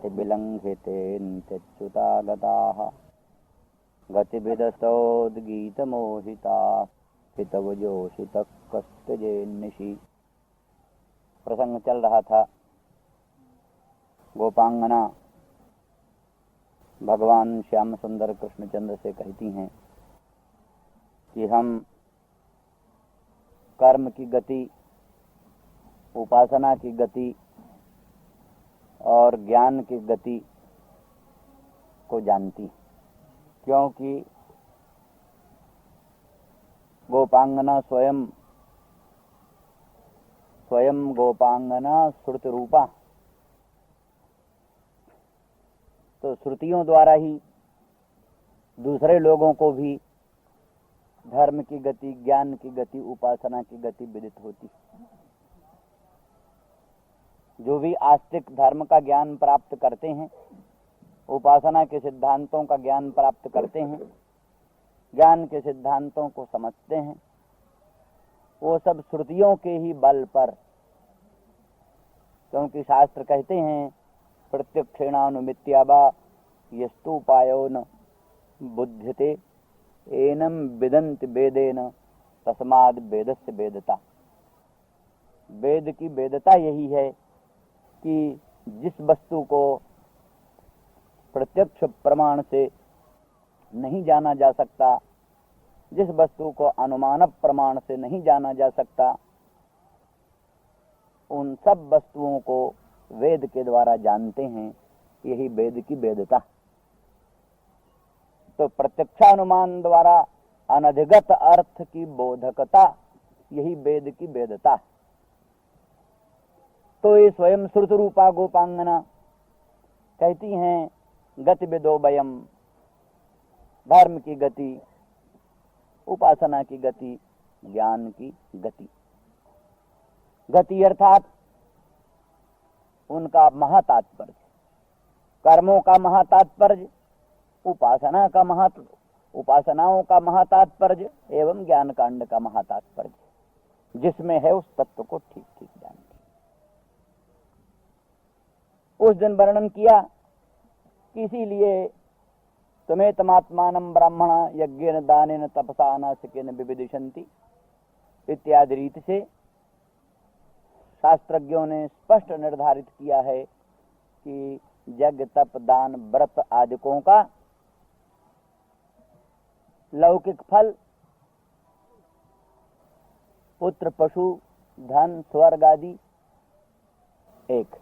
विलङ्घितेऽन्त्यच्युतागताः गतिविदस्तोद्गीतमोहिताः हितवजोषितः कस्तजेन्निशि। प्रसंग चल रहा था, गोपांगना भगवान श्याम सुंदर कृष्णचंद्र से कहती हैं कि हम कर्म की गति, उपासना की गति और ज्ञान की गति को जानती, क्योंकि गोपांगना स्वयं गोपांगना श्रुति रूपा, तो श्रुतियों द्वारा ही दूसरे लोगों को भी धर्म की गति, ज्ञान की गति, उपासना की गति विदित होती। जो भी आस्तिक धर्म का ज्ञान प्राप्त करते हैं, उपासना के सिद्धांतों का ज्ञान प्राप्त करते हैं, ज्ञान के सिद्धांतों को समझते हैं, वो सब श्रुतियों के ही बल पर, क्योंकि शास्त्र कहते हैं प्रत्यक्षेणानुमित्यावा यस्तुपायो न बुध्यते एनम विदन्ति वेदेन तस्माद् वेदस्य वेदता। वेद की वेदता यही है कि जिस वस्तु को प्रत्यक्ष प्रमाण से नहीं जाना जा सकता, जिस वस्तु को अनुमान प्रमाण से नहीं जाना जा सकता, उन सब वस्तुओं को वेद के द्वारा जानते हैं। यही वेद की वेदता। तो प्रत्यक्षानुमान द्वारा अनधिगत अर्थ की बोधकता, यही वेद की वेदता। तो ये स्वयं श्रुति रूपा गोपांगना कहती हैं गतिविदो वयम, धर्म की गति, उपासना की गति, ज्ञान की गति। गति अर्थात उनका महातात्पर्य, कर्मों का महातात्पर्य, उपासनाओं का महातात्पर्य एवं ज्ञान कांड का महातात्पर्य, जिसमें है उस तत्व को ठीक ठीक जानते। उस दिन वर्णन किया कि इसीलिए त्वमेतमात्मानं ब्राह्मणा यज्ञेन दानेन तपसा नासिकेन विविदिशन्ति इत्यादि रीति से शास्त्रज्ञों ने स्पष्ट निर्धारित किया है कि यज्ञ, तप, दान, व्रत आदिकों का लौकिक फल पुत्र, पशु, धन, स्वर्ग आदि एक,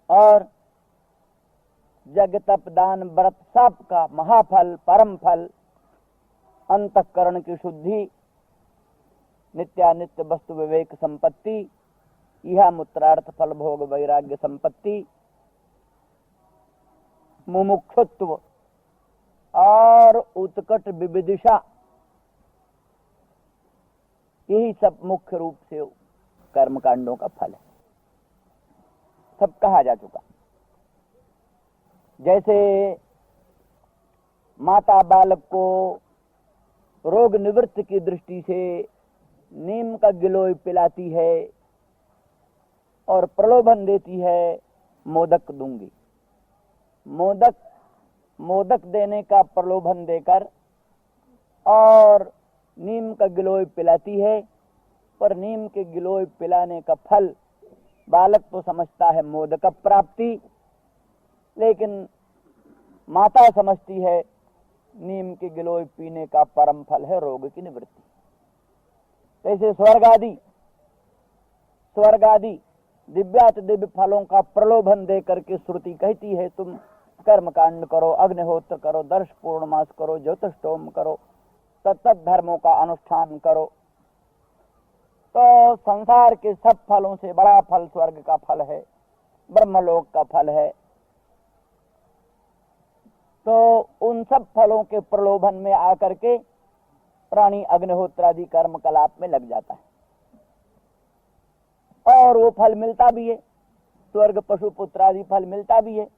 और यज्ञ, तप, दान, व्रत सब का महाफल, परम फल अंतःकरण की शुद्धि, नित्यानित्य वस्तु विवेक संपत्ति, यह मूत्रार्थ फल भोग वैराग्य संपत्ति, मुमुक्षुत्व और उत्कट विविदिशा, यही सब मुख्य रूप से कर्मकांडों का फल है। सब कहा जा चुका। जैसे माता बालक को रोग निवृत्ति की दृष्टि से नीम का गिलोय पिलाती है और प्रलोभन देती है, मोदक दूंगी। मोदक देने का प्रलोभन देकर और नीम का गिलोय पिलाती है, पर नीम के गिलोय पिलाने का फल बालक तो समझता है मोदक प्राप्ति, लेकिन माता समझती है नीम के गिलोय पीने का परम फल है रोग की निवृत्ति। ऐसे स्वर्ग आदि दिव्यात दिव्य फलों का प्रलोभन दे करके श्रुति कहती है तुम कर्मकांड करो, अग्निहोत्र करो, दर्श पूर्णमास करो, ज्योतिषोम करो, तत्त धर्मों का अनुष्ठान करो। तो संसार के सब फलों से बड़ा फल स्वर्ग का फल है, ब्रह्मलोक का फल है। तो उन सब फलों के प्रलोभन में आकर के प्राणी अग्निहोत्रादि कर्म कलाप में लग जाता है और वो फल मिलता भी है, स्वर्ग पशु पुत्र आदि फल मिलता भी है।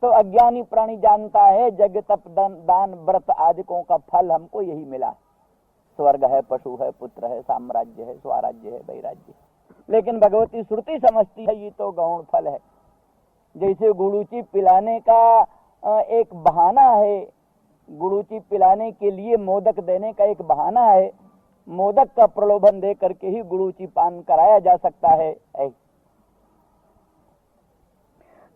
तो अज्ञानी प्राणी जानता है यज्ञ, तप, दान, व्रत आदिकों का फल हमको यही मिला, स्वर्ग है, पशु है, पुत्र है, साम्राज्य है, स्वराज्य है, वैराज्य है। लेकिन भगवती श्रुति समझती है ये तो गौण फल है, जैसे गुड़ूची पिलाने का एक बहाना है, गुड़ूची पिलाने के लिए मोदक देने का एक बहाना है, मोदक का प्रलोभन दे करके ही गुड़ूची पान कराया जा सकता है।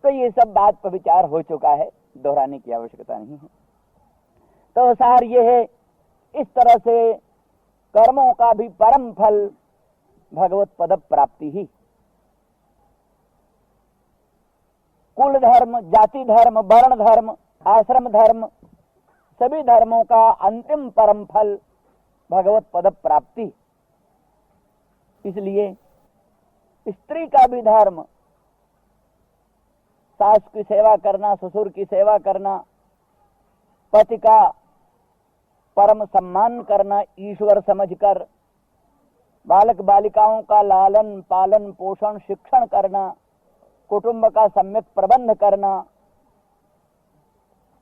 तो ये सब बात पर विचार हो चुका है, दोहराने की आवश्यकता नहीं है। तो सार ये है, इस तरह से कर्मों का भी परम फल भगवत पद प्राप्ति ही। कुल धर्म, जाति धर्म, वर्ण धर्म, आश्रम धर्म, सभी धर्मों का अंतिम परम फल भगवत पद प्राप्ति। इसलिए स्त्री का भी धर्म, सास की सेवा करना, ससुर की सेवा करना, पति का परम सम्मान करना ईश्वर समझकर, बालक बालिकाओं का लालन पालन पोषण शिक्षण करना, कुटुंब का सम्यक प्रबंध करना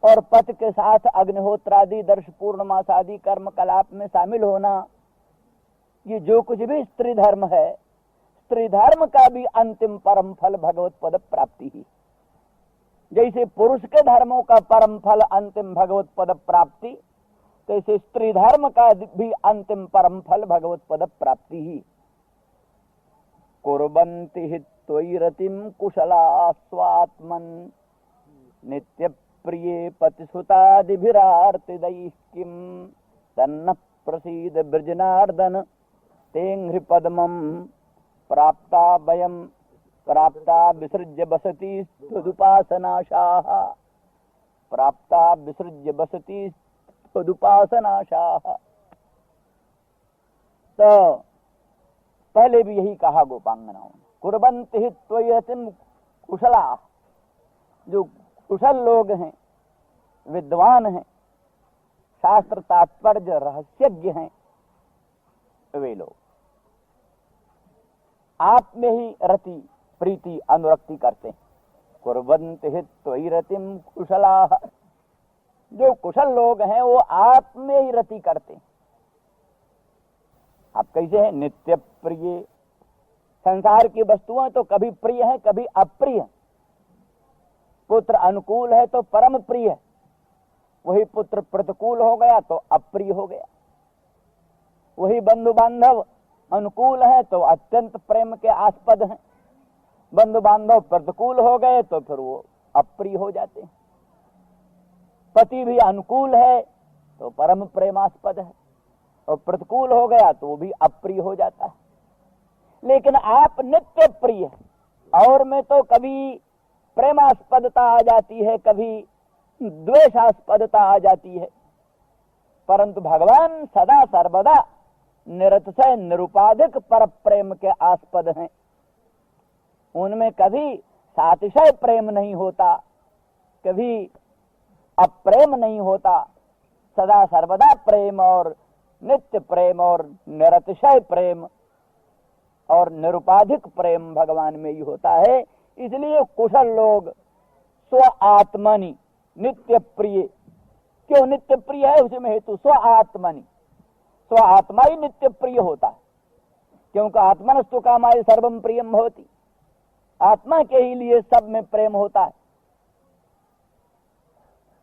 और पति के साथ अग्निहोत्रादि दर्श पूर्णमास आदि कर्म कलाप में शामिल होना, ये जो कुछ भी स्त्री धर्म है, स्त्री धर्म का भी अंतिम परम फल भगवत पद प्राप्ति ही। जैसे पुरुष के धर्मों का परम फल अंतिम भगवत पद प्राप्ति, तैसे स्त्री धर्म का भी अंतिम परम फल भगवत पद प्राप्ति ही। कुर्वन्ति हि त्वयि रतिं कुशला स्वात्मन नित्य प्रिये पतिसुतादिभिरार्तिदैः किं तन्न प्रसीद ब्रजनार्दन तेंघ्रि पद्मं प्राप्ता वयं प्राप्ता विसृज्य बसति त्वदुपासनाशाः प्राप्ता विसृज्य बसति त्वदुपासनाशाः। तो पहले भी यही कहा गोपांगनाओं ने, कुर्वन्ति हि त्वयि रतिं कुशला, जो कुशल लोग हैं, विद्वान हैं, शास्त्र तात्पर्य रहस्यज्ञ हैं, वे लोग आप में ही रति प्रीति अनुरक्ति करते हैं। कुर्वन्ति हि त्वयि रतिं कुशलाः, जो कुशल लोग हैं वो आप में ही रति करते हैं। आप कैसे हैं? नित्य प्रिय, संसार की वस्तुएं तो कभी प्रिय है कभी अप्रिय। पुत्र अनुकूल है तो परम प्रिय, वही पुत्र प्रतिकूल हो गया तो अप्रिय हो गया। वही बंधु बांधव अनुकूल है तो अत्यंत प्रेम के आस्पद हैं, बंधु बांधव प्रतिकूल हो गए तो फिर वो अप्रिय हो जाते हैं। पति भी अनुकूल है तो परम प्रेमास्पद है, और प्रतिकूल हो गया तो वो भी अप्रिय हो जाता है। लेकिन आप नित्य प्रिय, और में तो कभी प्रेमास्पदता आ जाती है, कभी द्वेषास्पदता आ जाती है, परंतु भगवान सदा सर्वदा निरतिशय निरुपाधिक पर प्रेम के आस्पद हैं। उनमें कभी सातिशय प्रेम नहीं होता, कभी अप्रेम नहीं होता, सदा सर्वदा प्रेम और नित्य प्रेम और निरतिशय प्रेम और निरुपाधिक प्रेम भगवान में ही होता है। इसलिए कुशल लोग स्व आत्मनि नित्य प्रिय, क्यों नित्य प्रिय है उसमें हेतु स्व आत्मनि, स्व आत्मा ही नित्य प्रिय होता है, क्योंकि आत्मनस्तु कामाय सर्वम प्रियम भवति, आत्मा के ही लिए सब में प्रेम होता है।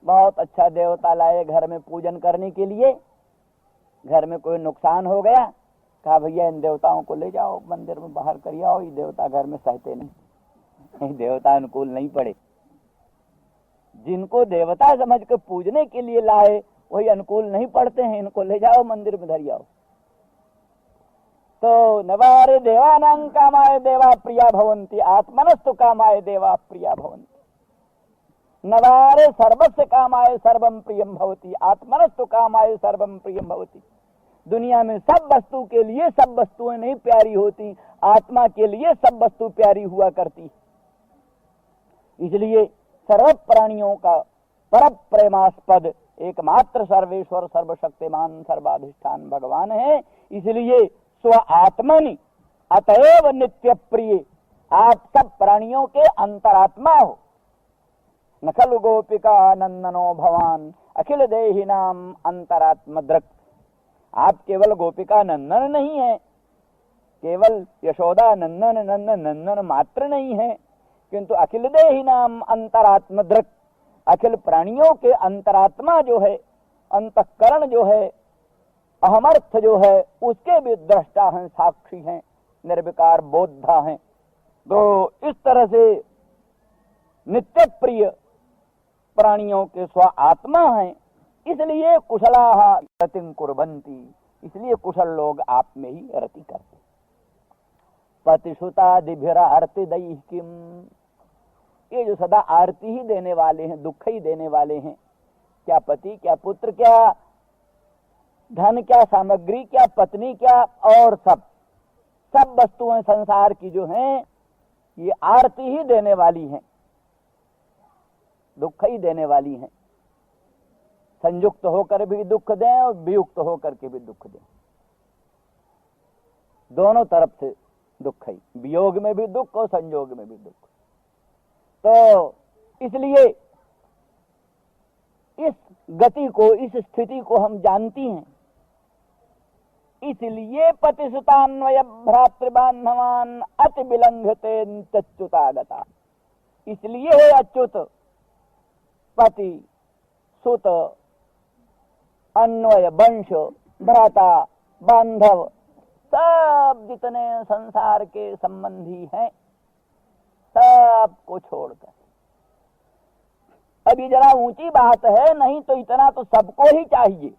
बहुत अच्छा देवता लाए घर में पूजन करने के लिए, घर में कोई नुकसान हो गया, कहा भैया इन देवताओं को ले जाओ मंदिर में बाहर कर आओ, ये देवता घर में सहते नहीं, देवता अनुकूल नहीं पड़े। जिनको देवता समझ के पूजने के लिए लाए वही अनुकूल नहीं पड़ते हैं, इनको ले जाओ मंदिर में धर आओ। तो नवारे देवानां कामाय देवा प्रिया भवन्ति, आत्मनस्तु कामाय देवा प्रिया भवन्ति। नवारे सर्वस्य कामाय सर्वम प्रियम भवति, आत्मनस्तु कामाय सर्वम प्रियम भवति। दुनिया में सब वस्तु के लिए सब वस्तुएं नहीं प्यारी होती, आत्मा के लिए सब वस्तु प्यारी हुआ करती। इसलिए सर्व प्राणियों का पर प्रेमास्पद एकमात्र सर्वेश्वर सर्वशक्तिमान सर्वाधिष्ठान भगवान है। इसलिए स्व आत्मनि अतएव नित्य प्रिय, आप सब प्राणियों के अंतरात्मा हो। न खलु गोपिका नंदनो भवान अखिल देहिनाम अंतरात्मदृक्, आप केवल गोपिका नंदन नहीं है, केवल यशोदा नंदन नंदन नंदन मात्र नहीं है, किंतु अखिल देहि नाम अंतरात्म दृक्, अखिल प्राणियों के अंतरात्मा जो है, अंतःकरण जो है, अहमर्थ जो है, उसके भी दृष्टा हैं, साक्षी हैं, निर्विकार बोधा हैं। तो इस तरह से नित्य प्रिय प्राणियों के स्व आत्मा हैं, इसलिए कुशलाः रतिं कुर्वन्ति, इसलिए कुशल लोग आप में ही रति करते। पतिसुतादिभिरार्ति दैहिकीम, ये जो सदा आरती ही देने वाले हैं, दुख ही देने वाले हैं, क्या पति, क्या पुत्र, क्या धन, क्या सामग्री, क्या पत्नी, क्या और सब वस्तुएं संसार की जो हैं, ये आरती ही देने वाली हैं, दुख ही देने वाली हैं। संयुक्त होकर भी दुख दें और वियुक्त होकर के भी दुख दें, दोनों तरफ से दुख है, वियोग में भी दुख और संयोग में भी दुख। तो इसलिए इस गति को, इस स्थिति को हम जानती हैं, इसलिए पतिसुतान्वय भ्रातृबान्धवान् अति विलंघते च्युतागता, इसलिए है अच्युत पति सुत अन्वय वंश भ्राता बांधव सब जितने संसार के संबंधी हैं, सबको छोड़कर। अभी जरा ऊंची बात है, नहीं तो इतना तो सबको ही चाहिए।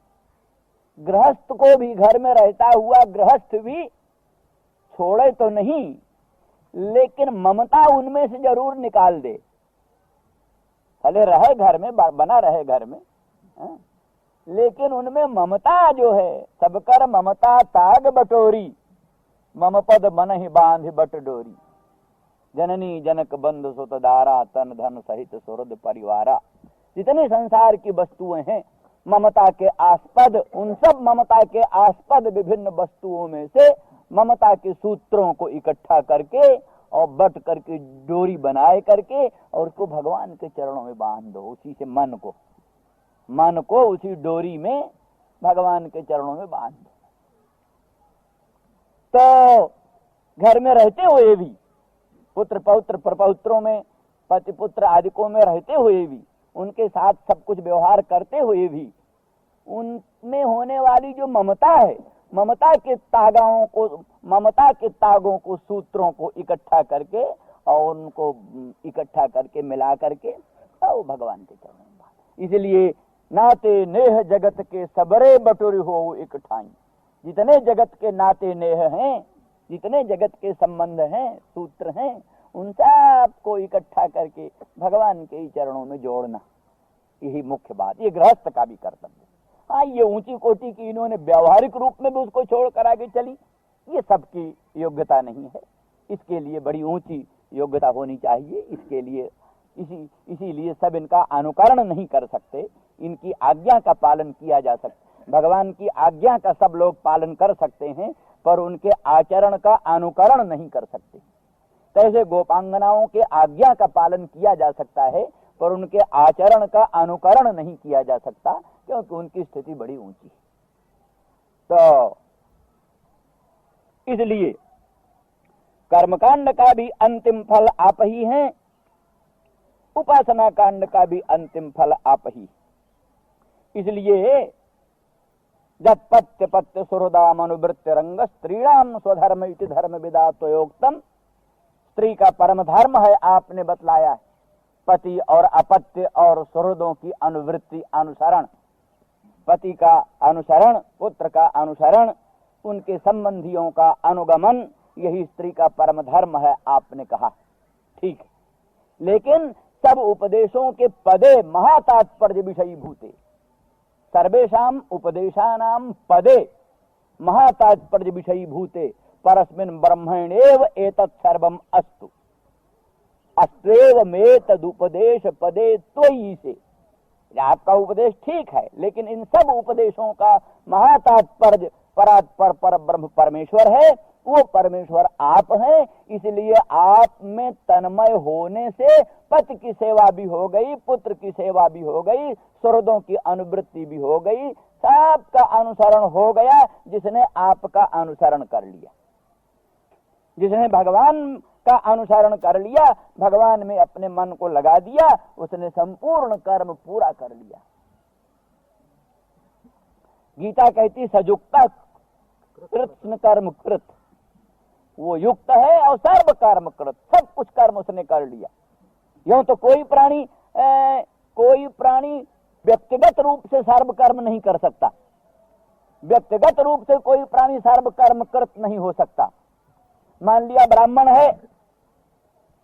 गृहस्थ को भी, घर में रहता हुआ गृहस्थ भी छोड़े तो नहीं, लेकिन ममता उनमें से जरूर निकाल दे। भले रहे घर में, बना रहे घर में, लेकिन उनमें ममता जो है, सबकर ममता ताग बटोरी, मम पद मन ही बांध बट डोरी, जननी जनक बंधु सुत दारा, तन धन सहित सुहृद परिवारा। जितने संसार की वस्तुएं हैं ममता के आस्पद, उन सब ममता के आस्पद विभिन्न वस्तुओं में से ममता के सूत्रों को इकट्ठा करके और बट करके डोरी बनाए करके और उसको भगवान के चरणों में बांध दो। उसी से मन को उसी डोरी में भगवान के चरणों में बांध दो। तो घर में रहते हुए भी, पुत्र पौत्र प्रपौत्रों में, पति पुत्र आदिकों में रहते हुए भी, उनके साथ सब कुछ व्यवहार करते हुए भी, उनमें होने वाली जो ममता है, ममता के तागों को, सूत्रों को इकट्ठा करके और उनको इकट्ठा करके मिला करके और भगवान के चरणों में बांध। इसलिए नाते नेह जगत के सबरे बटोरी हो एक ठाई, जितने जगत के नाते नेह हैं, जितने जगत के संबंध हैं, सूत्र हैं, उन सब को इकट्ठा करके भगवान के ही चरणों में जोड़ना, यही मुख्य बात। ये गृहस्थ का भी कर्तव्य। हाँ, ये ऊंची कोटि की इन्होंने व्यवहारिक रूप में भी उसको छोड़ कर आगे चली, ये सबकी योग्यता नहीं है। इसके लिए बड़ी ऊंची योग्यता होनी चाहिए। इसके लिए इसीलिए सब इनका अनुकरण नहीं कर सकते। इनकी आज्ञा का पालन किया जा सकता, भगवान की आज्ञा का सब लोग पालन कर सकते हैं, पर उनके आचरण का अनुकरण नहीं कर सकते। कैसे गोपांगनाओं के आज्ञा का पालन किया जा सकता है, पर उनके आचरण का अनुकरण नहीं किया जा सकता, क्योंकि उनकी स्थिति बड़ी ऊंची है। तो इसलिए कर्मकांड का भी अंतिम फल आप ही हैं, उपासना कांड का भी अंतिम फल आप ही। इसलिए जत्पत्य पत्य सुहृदाम अनुवृत्ति रंग स्त्रीणाम स्वधर्म इति धर्म विदात्वयोक्तम, स्त्री का परम धर्म है आपने बतलाया है, पति और अपत्य और सुहृदों की अनुवृत्ति, अनुसरण, पति का अनुसरण, पुत्र का अनुसरण, उनके संबंधियों का अनुगमन, यही स्त्री का परम धर्म है आपने कहा, ठीक है। लेकिन सब उपदेशों के पदे महातात्पर्य विषयी भूते, सर्वेषाम उपदेशानाम पदे महातात्पर्य विषयी भूते परस्मिन् ब्रह्मण्येव एतत् सर्वम अस्तु, अस्त्वेव मेतदुपदेश पदे त्वयि से। आपका उपदेश ठीक है, लेकिन इन सब उपदेशों का महातात्पर्य परात्पर पर ब्रह्म परमेश्वर है, वो परमेश्वर आप हैं। इसलिए आप में तन्मय होने से पति की सेवा भी हो गई, पुत्र की सेवा भी हो गई, सुहृदों की अनुवृत्ति भी हो गई, सबका अनुसरण हो गया। जिसने आपका अनुसरण कर लिया, जिसने भगवान का अनुसरण कर लिया, भगवान में अपने मन को लगा दिया, उसने संपूर्ण कर्म पूरा कर लिया। गीता कहती सजुक्ता कृत्न कर्म कृत, वो युक्त है और सर्व कर्म कृत, सब कुछ कर्म उसने कर लिया। यूं तो कोई प्राणी व्यक्तिगत रूप से सर्व कर्म नहीं कर सकता, व्यक्तिगत रूप से कोई प्राणी सर्व कर्म कृत नहीं हो सकता। मान लिया ब्राह्मण है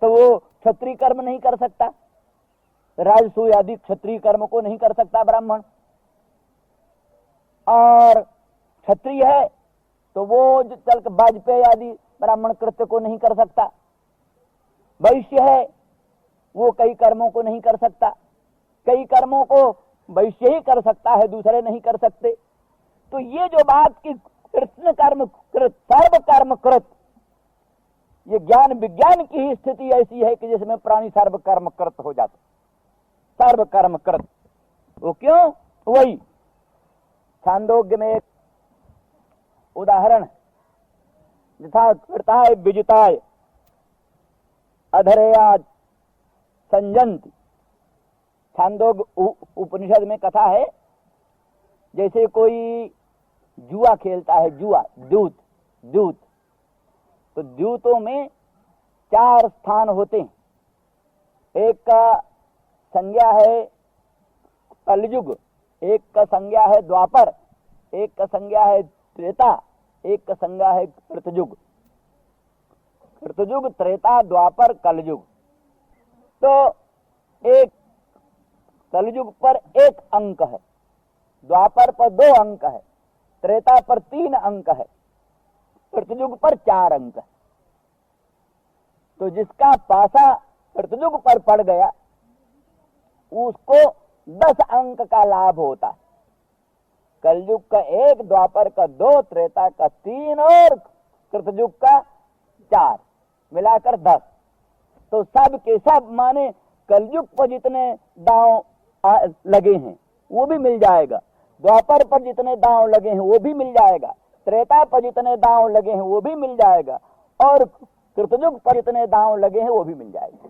तो वो क्षत्रिय कर्म नहीं कर सकता, राजसूय आदि क्षत्रिय कर्म को नहीं कर सकता ब्राह्मण, और क्षत्रिय है तो वो चल वाजपेयी आदि ब्राह्मण कृत्य को नहीं कर सकता। वैश्य है वो कई कर्मों को नहीं कर सकता, कई कर्मों को वैश्य ही कर सकता है, दूसरे नहीं कर सकते। तो ये जो बात की कृष्ण कर्म कृत सर्व कर्म कृत, ये ज्ञान विज्ञान की ही स्थिति ऐसी है कि जिसमें प्राणी सर्व कर्म कृत हो जाता, सर्व कर्म कृत। वो क्यों? वही छांदोग्य में एक उदाहरण, यथा कृताय विजिताय अधरेया संजंति। छांदोग उपनिषद में कथा है, जैसे कोई जुआ खेलता है, जुआ दूत, तो द्यूतों में 4 स्थान होते हैं। एक का संज्ञा है कलयुग, एक का संज्ञा है द्वापर, एक का संज्ञा है त्रेता, एक का संज्ञा है कृतयुग। कृतयुग, त्रेता, द्वापर, कलयुग। तो एक कलयुग पर 1 अंक है, द्वापर पर 2 अंक है, त्रेता पर 3 अंक है, कृतयुग पर 4 अंक है। तो जिसका पासा कृतयुग पर पड़ गया उसको 10 अंक का लाभ होता है। कलयुग का 1, द्वापर का 2, त्रेता का 3 और कृतयुग का 4, मिलाकर 10। तो सब के सब माने कलयुग पर जितने दांव लगे हैं वो भी मिल जाएगा, द्वापर पर जितने दांव लगे हैं वो भी मिल जाएगा, त्रेता पर जितने दांव लगे हैं वो भी मिल जाएगा, और कृतयुग पर जितने दांव लगे हैं वो भी मिल जाएगा।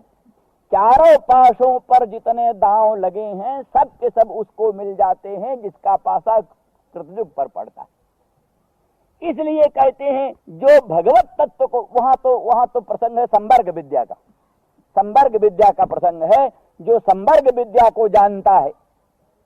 चारों पासों पर जितने दांव लगे हैं सब के सब उसको मिल जाते हैं जिसका पासा कृतयुग पर पड़ता है। इसलिए कहते हैं जो भगवत तत्व को, वहां तो प्रसंग है संवर्ग विद्या का, संवर्ग विद्या का प्रसंग है। जो संवर्ग विद्या को जानता है,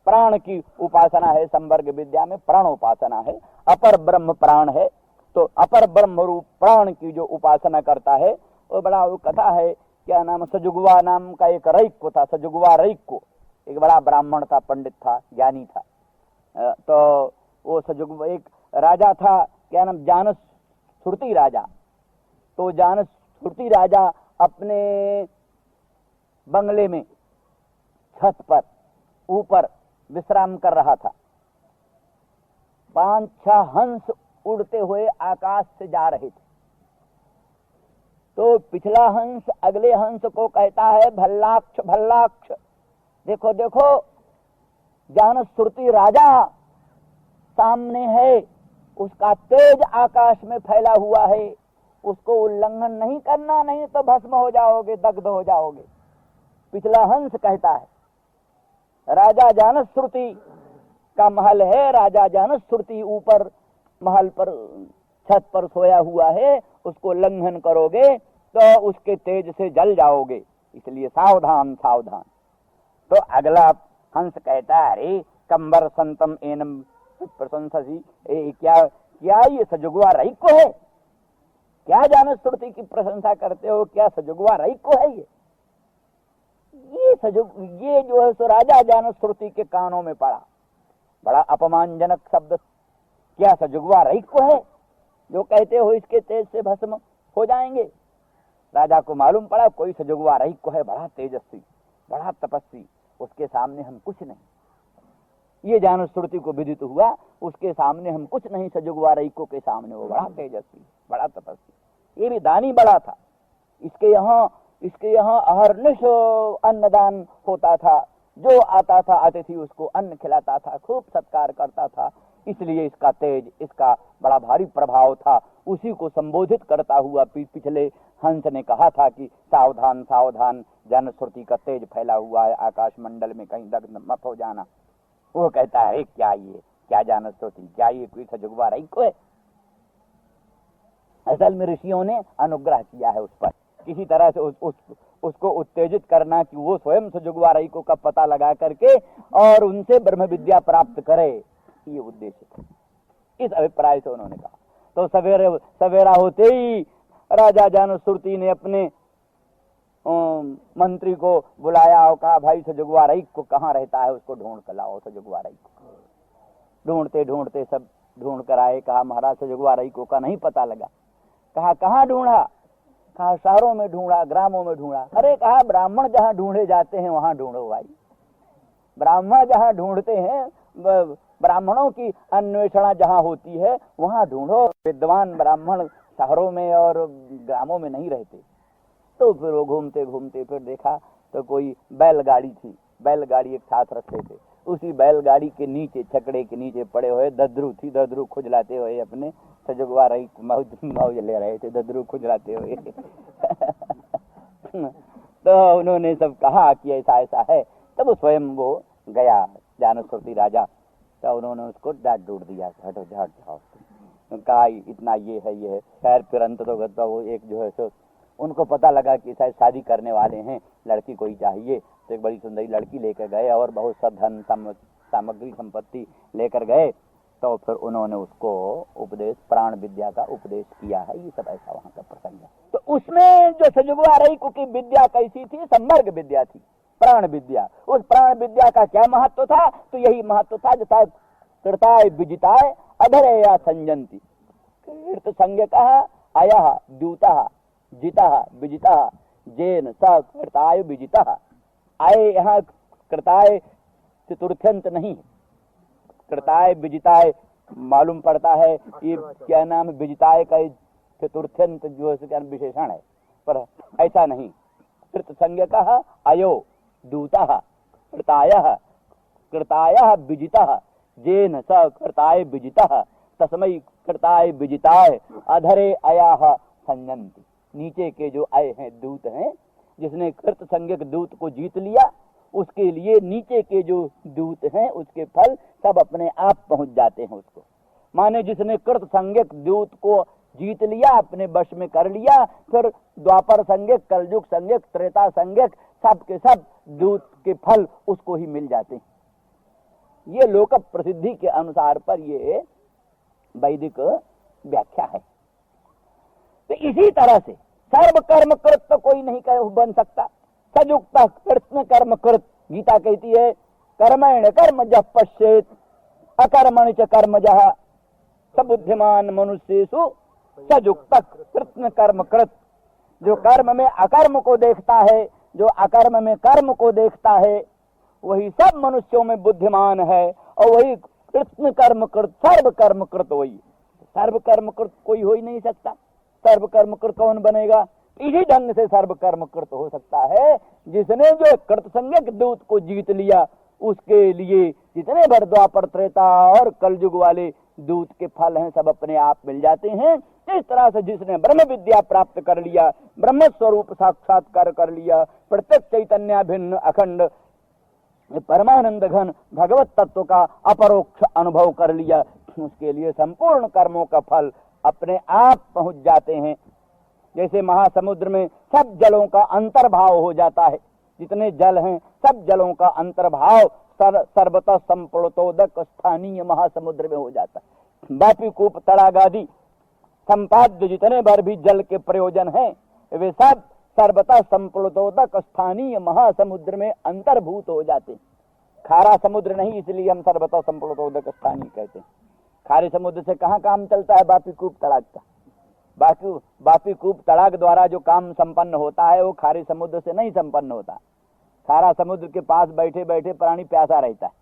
प्राण की उपासना है, संवर्ग विद्या में प्राण उपासना है, अपर ब्रह्म प्राण है, तो अपर ब्रह्म रूप प्राण की जो उपासना करता है वो बड़ा, वो कथा है, क्या नाम, सजुगवा नाम का एक रईक था, सजुगवा रईक को, एक बड़ा ब्राह्मण था, पंडित था, ज्ञानी था। तो वो सजुगवा एक राजा था, क्या नाम, जानस सुरती राजा। तो जानस सुरती राजा अपने बंगले में छत पर ऊपर विश्राम कर रहा था। 5-6 हंस उड़ते हुए आकाश से जा रहे थे। तो पिछला हंस अगले हंस को कहता है, भल्लाक्ष भल्लाक्ष, देखो देखो जानस सुरती राजा सामने है, उसका तेज आकाश में फैला हुआ है, उसको उल्लंघन नहीं करना, नहीं तो भस्म हो जाओगे, दग्ध हो जाओगे। पिछला हंस कहता है। राजा जानस श्रुति का महल है, राजा जानस श्रुति ऊपर महल पर छत पर सोया हुआ है, उसको उल्लंघन करोगे तो उसके तेज से जल जाओगे, इसलिए सावधान सावधान। तो अगला हंस कहता है, अरे कंबर संतम एनम प्रशंसी, क्या ये सजुगवा रही को है? क्या जानस श्रुति की प्रशंसा करते हो? क्या सजुगवा रही को है? ये जो है सो राजा जानस श्रुति के कानों में पड़ा, बड़ा अपमानजनक शब्द। क्या सजुगवा रही को है जो कहते हो इसके तेज से भस्म हो जाएंगे? राजा को मालूम पड़ा कोई सजुगवा रही को है, बड़ा तेजस्वी, बड़ा तपस्वी, उसके सामने हम कुछ नहीं। ये जानस श्रुति को विदित हुआ, उसके सामने हम कुछ नहीं, सजुगवा रही को के सामने वो बड़ा तेजस्वी, बड़ा तपस्वी। ये भी दानी बड़ा था। इसके यहाँ अहर्निश अन्नदान होता था, जो आता था अतिथि उसको अन्न खिलाता था, खूब सत्कार करता था। इसलिए इसका तेज, इसका बड़ा भारी प्रभाव था। उसी को संबोधित करता हुआ पिछले हंस ने कहा था कि सावधान सावधान, जनश्रुति का तेज फैला हुआ है आकाश मंडल में, कहीं दग्ध मत हो जाना। वो कहता है क्या ये, क्या जनश्रुति, क्या ये कोई सजुगवा रही को है? असल में ऋषियों ने अनुग्रह किया है उस पर, किसी तरह से उसको उत्तेजित करना कि वो स्वयं सजुगवा रही को का पता लगा करके और उनसे ब्रह्म विद्या प्राप्त करे, ये उद्देश्य था। इस अभिप्राय से उन्होंने कहा। तो सवेरा होते ही राजा जनश्रुति ने अपने मंत्री को बुलाया और कहा, भाई सजुगवा रही को कहाँ रहता है, उसको ढूंढ कर लाओ सजुगवा रही को। ढूंढते ढूंढते सब ढूंढ कर आए। कहा महाराज सजुगवा रही को का नहीं पता लगा। कहा कहाँ ढूंढा? कहा शहरों में ढूंढा, ग्रामों में ढूंढा। अरे कहा ब्राह्मण जहाँ ढूंढे जाते हैं वहां ढूंढो भाई। ब्राह्मण जहाँ ढूंढते हैं, ब्राह्मणों की अन्वेषणा जहाँ होती है वहां ढूंढो। विद्वान ब्राह्मण शहरों में और ग्रामों में नहीं रहते। तो फिर वो घूमते घूमते फिर देखा तो कोई बैलगाड़ी थी, बैलगाड़ी एक साथ रखते थे। उसी बैलगाड़ी के नीचे, छकड़े के नीचे पड़े हुए ददरू थी, ददरू खुजलाते हुए अपने सजुगवा रही मौज ले रहे थे, ददरू खुजलाते हुए। तो उन्होंने सब कहा कि ऐसा ऐसा है। तब स्वयं वो गया जनश्रुति राजा, तो उन्होंने उसको डांट डूट दिया, हटो हट जाओ। कहा इतना ये है ये है। खैर फिर अंत तो वो एक जो है सो उनको पता लगा कि शायद शादी करने वाले हैं, लड़की कोई चाहिए। तो एक बड़ी सुंदरी लड़की लेकर गए और बहुत सा धन सामग्री संपत्ति लेकर गए। तो फिर उन्होंने उसको उपदेश, प्राण विद्या का उपदेश किया है। ये सब ऐसा वहां का प्रसंग है। तो उसमें जो सजुगवा रही को की विद्या कैसी थी? संवर्ग विद्या थी, प्राण विद्या। उस प्राण विद्या का क्या महत्व था? तो यही महत्व था जैसा कृताय विजिताय अधरे या संजंती। कृत संज्ञ कहा आया द्यूता जिता विजिता जेन स कृताय विजिता। आए यहाँ कृताय चतुर्थ्यंत नहीं, कृताय विजिताय मालूम पड़ता है। ये क्या नाम, विजिताय का चतुर्थ्यंत जो है विशेषण है, पर ऐसा नहीं। कृत संज्ञ कहा अयो दूता कृताय कृताय विजिता जेन स कृताय विजिता तस्मै कृताय विजिताय अधरे अयाह संजंती। नीचे के जो आए हैं दूत हैं, जिसने कृत संज्ञक दूत को जीत लिया, उसके लिए नीचे के जो दूत हैं उसके फल सब अपने आप पहुंच जाते हैं उसको। माने जिसने कृत संज्ञक दूत को जीत लिया, अपने वश में कर लिया, फिर द्वापर संज्ञक, कलयुग संज्ञक, त्रेता संज्ञक, सब के सब दूत के फल उसको ही मिल जाते हैं। ये लोक प्रसिद्धि के अनुसार पर ये वैदिक व्याख्या है। तो इसी तरह से सर्व कर्म कृत तो कोई नहीं बन सकता। सजुक्त कृत्न कर्म कृत, गीता कहती है कर्मेण कर्म जह पश्येत अकर्मण च कर्म जह सबुद्धिमान मनुष्येषु सजुक्त कृत्न कर्म कृत। जो कर्म में अकर्म को देखता है, जो अकर्म में कर्म को देखता है, वही सब मनुष्यों में बुद्धिमान है। और वही कृत्न कर्म कृत, सर्व कर्म कृत वही। सर्व कर्म कृत कोई हो ही नहीं सकता। सर्व कर्म कृत कौन बनेगा? इसी ढंग से सर्व कर्म कृत हो सकता है जिसने जो कृत संज्ञक दूत को जीत लिया। उसके लिए जितने भर द्वापर त्रेता और कलयुग वाले दूत के फल हैं सब अपने आप मिल जाते हैं। इस तरह से जिसने ब्रह्म विद्या प्राप्त कर लिया, ब्रह्म स्वरूप साक्षात्कार कर लिया, प्रत्यक्ष चैतन्याभिन्न अखंड परमानंद घन भगवत तत्व का अपरोक्ष अनुभव कर लिया, उसके लिए संपूर्ण कर्मों का फल अपने आप पहुंच जाते हैं। जैसे महासमुद्र में सब जलों का अंतर्भाव हो जाता है, जितने जल हैं सब जलों का अंतर्भाव सर्वतः संपूर्णोदक स्थानीय महासमुद्र में हो जाता है। बापी कूप तड़ाग आदि संपाद्य जितने भर भी जल के प्रयोजन हैं वे सब सर्वतः संपूर्णोदक स्थानीय महासमुद्र में अंतर्भूत हो जाते हैं। खारा समुद्र नहीं, इसलिए हम सर्वतः संपूर्णोदक स्थानीय कहते हैं। खारे समुद्र से कहाँ काम चलता है? बापी कूप तड़ाग का। बापी कूप तड़ाग द्वारा जो काम संपन्न होता है वो खारे समुद्र से नहीं संपन्न होता। खारा समुद्र के पास बैठे बैठे प्राणी प्यासा रहता है।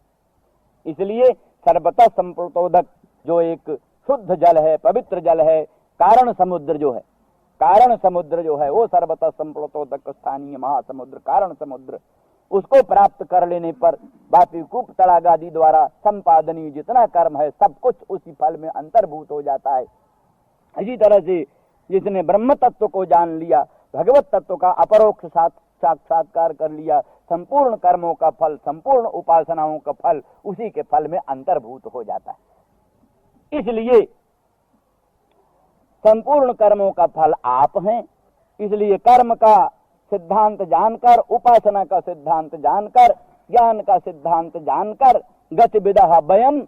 इसलिए सर्वतः संपूर्णोदक जो एक शुद्ध जल है, पवित्र जल है, कारण समुद्र जो है, कारण समुद्र जो है वो सर्वतः संपूर्णोदक स्थानीय महासमुद्र कारण समुद्र, उसको प्राप्त कर लेने पर वापिकूप तड़ागादि द्वारा संपादनीय जितना कर्म है सब कुछ उसी फल में अंतर्भूत हो जाता है। इसी तरह से जिसने ब्रह्म तत्व को जान लिया, भगवत तत्व का अपरोक्ष साक्षात्कार कर लिया, संपूर्ण कर्मों का फल, संपूर्ण उपासनाओं का फल उसी के फल में अंतर्भूत हो जाता है। इसलिए संपूर्ण कर्मों का फल आप हैं। इसलिए कर्म का सिद्धांत जानकर, उपासना का सिद्धांत जानकर, ज्ञान का सिद्धांत जानकर गतिविदः वयम्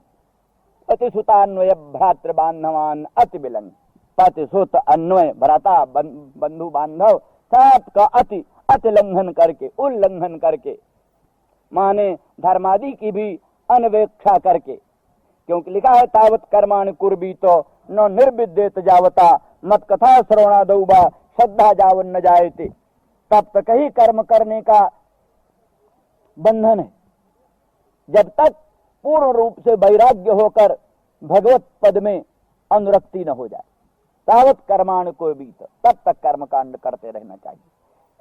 अतिसुतान्वय भ्रातृ बांधवान अति विलंग। पतिसुत अन्वय भ्राता बंधु बांधव सबका अति लंघन करके, उल्लंघन करके, माने धर्मादि की भी अनवेक्षा करके, क्योंकि लिखा है तावत कर्माणि कुर्वी तो न निर्विद्येत जावता मत कथा श्रवणादौ वा श्रद्धा जावन न जायते। तब तक ही कर्म करने का बंधन है, जब तक पूर्ण रूप से वैराग्य होकर भगवत पद में अनुरक्ति न हो जाए। तावत कर्माणि कुर्वी तो, तब तक कर्म कांड करते रहना चाहिए।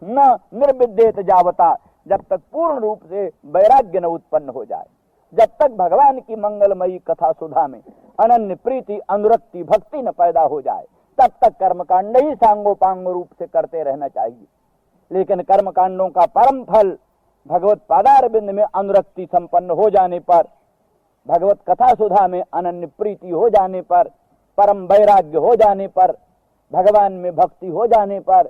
न निर्विद्येत जावता, जब तक पूर्ण रूप से वैराग्य न उत्पन्न हो जाए, जब तक भगवान की मंगलमयी कथा सुधा में अनन्य प्रीति अनुरक्ति भक्ति न पैदा हो जाए, तब तक कर्मकांड ही सांगोपांग रूप से करते रहना चाहिए। लेकिन कर्मकांडों का परम फल भगवत पादारविंद में अनुरक्ति संपन्न हो जाने पर, भगवत कथा सुधा में अनन्य प्रीति हो जाने पर, परम वैराग्य हो जाने पर, भगवान में भक्ति हो जाने पर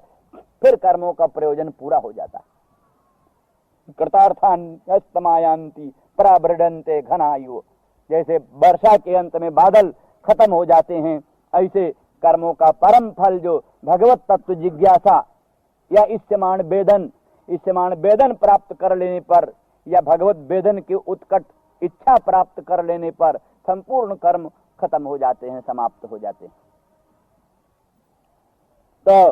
फिर कर्मों का प्रयोजन पूरा हो जाता है। कृतार्थान अस्तमायांति प्रावृडन्ते घनायु, जैसे वर्षा के अंत में बादल खत्म हो जाते हैं, ऐसे कर्मों का परम फल जो भगवत तत्व जिज्ञासा या इष्यमाण वेदन प्राप्त कर लेने पर, या भगवत वेदन की उत्कट इच्छा प्राप्त कर लेने पर संपूर्ण कर्म खत्म हो जाते हैं, समाप्त हो जाते हैं। तो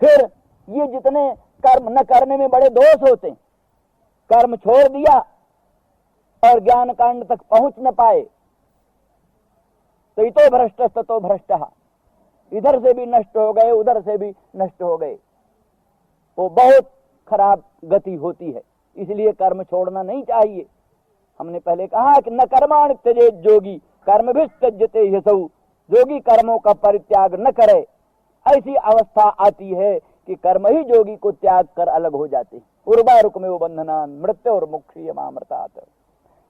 फिर ये जितने कर्म न करने में बड़े दोष होते हैं, कर्म छोड़ दिया और ज्ञान कांड तक पहुंच न पाए तो इतो भ्रष्ट ततो भ्रष्ट, इधर से भी नष्ट हो गए, उधर से भी नष्ट हो गए, वो बहुत खराब गति होती है। इसलिए कर्म छोड़ना नहीं चाहिए। हमने पहले कहा कि न कर्माणि त्यजेत जोगी कर्म भी त्यजते ह्यसौ, जोगी कर्मों का परित्याग न करे। ऐसी अवस्था आती है कि कर्म ही जोगी को त्याग कर अलग हो जाते। उर्वारुक में वो बंधनान मृत्यु और मुक्षीयमामृतात्,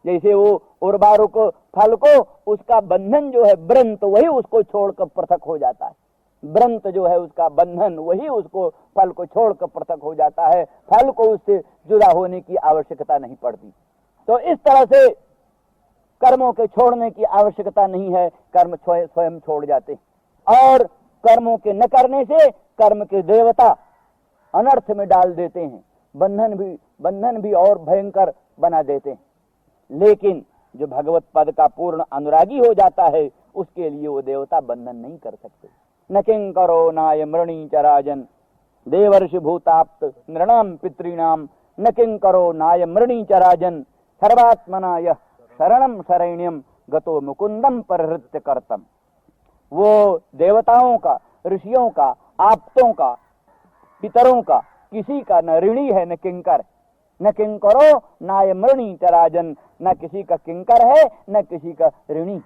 जैसे वो उर्वारुक फल को उसका बंधन जो है व्रंत, वही उसको छोड़कर पृथक हो जाता है। व्रंत जो है उसका बंधन, वही उसको फल को छोड़कर पृथक हो जाता है। फल को उससे जुदा होने की आवश्यकता नहीं पड़ती। तो इस तरह से कर्मों के छोड़ने की आवश्यकता नहीं है, कर्म स्वयं छोड़ जाते। और कर्मों के न करने से कर्म के देवता अनर्थ में डाल देते हैं, बंधन भी और भयंकर बना देते हैं। लेकिन जो भगवत पद का पूर्ण अनुरागी हो जाता है, उसके लिए वो देवता बंधन नहीं कर सकते। न किंकरो नाय मृणी च राजन देवर्षि भूताप्त नृणाम पितॄणाम, न किंकरो नाय मृणी च राजन सर्वात्मना यः शरणम शरण्यम गतो मुकुंदम परहृत्य कर्तम। वो देवताओं का, ऋषियों का, आप्तों का, पितरों का किसी का न ऋणी है न किंकर। न किंकरो नाय मृणी च राजन, न किसी का किंकर है न किसी का ऋणी।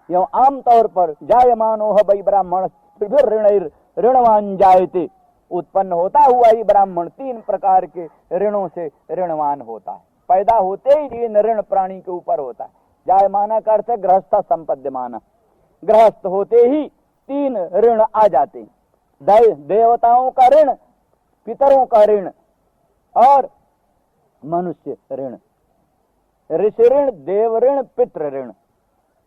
यो आमतौर पर जायमानो वै ब्राह्मण ऋणवान जायते, उत्पन्न होता हुआ ही ब्राह्मण तीन प्रकार के ऋणों से ऋणवान होता है। पैदा होते ही ये ऋण प्राणी के ऊपर होता है। जायमाना का अर्थ गृहस्थ संपद्यमाना, गृहस्थ होते ही तीन ऋण आ जाते हैं। देवताओं का ऋण, पितरों का ऋण और मनुष्य ऋण। ऋषि ऋण, देव ऋण, पितृ ऋण।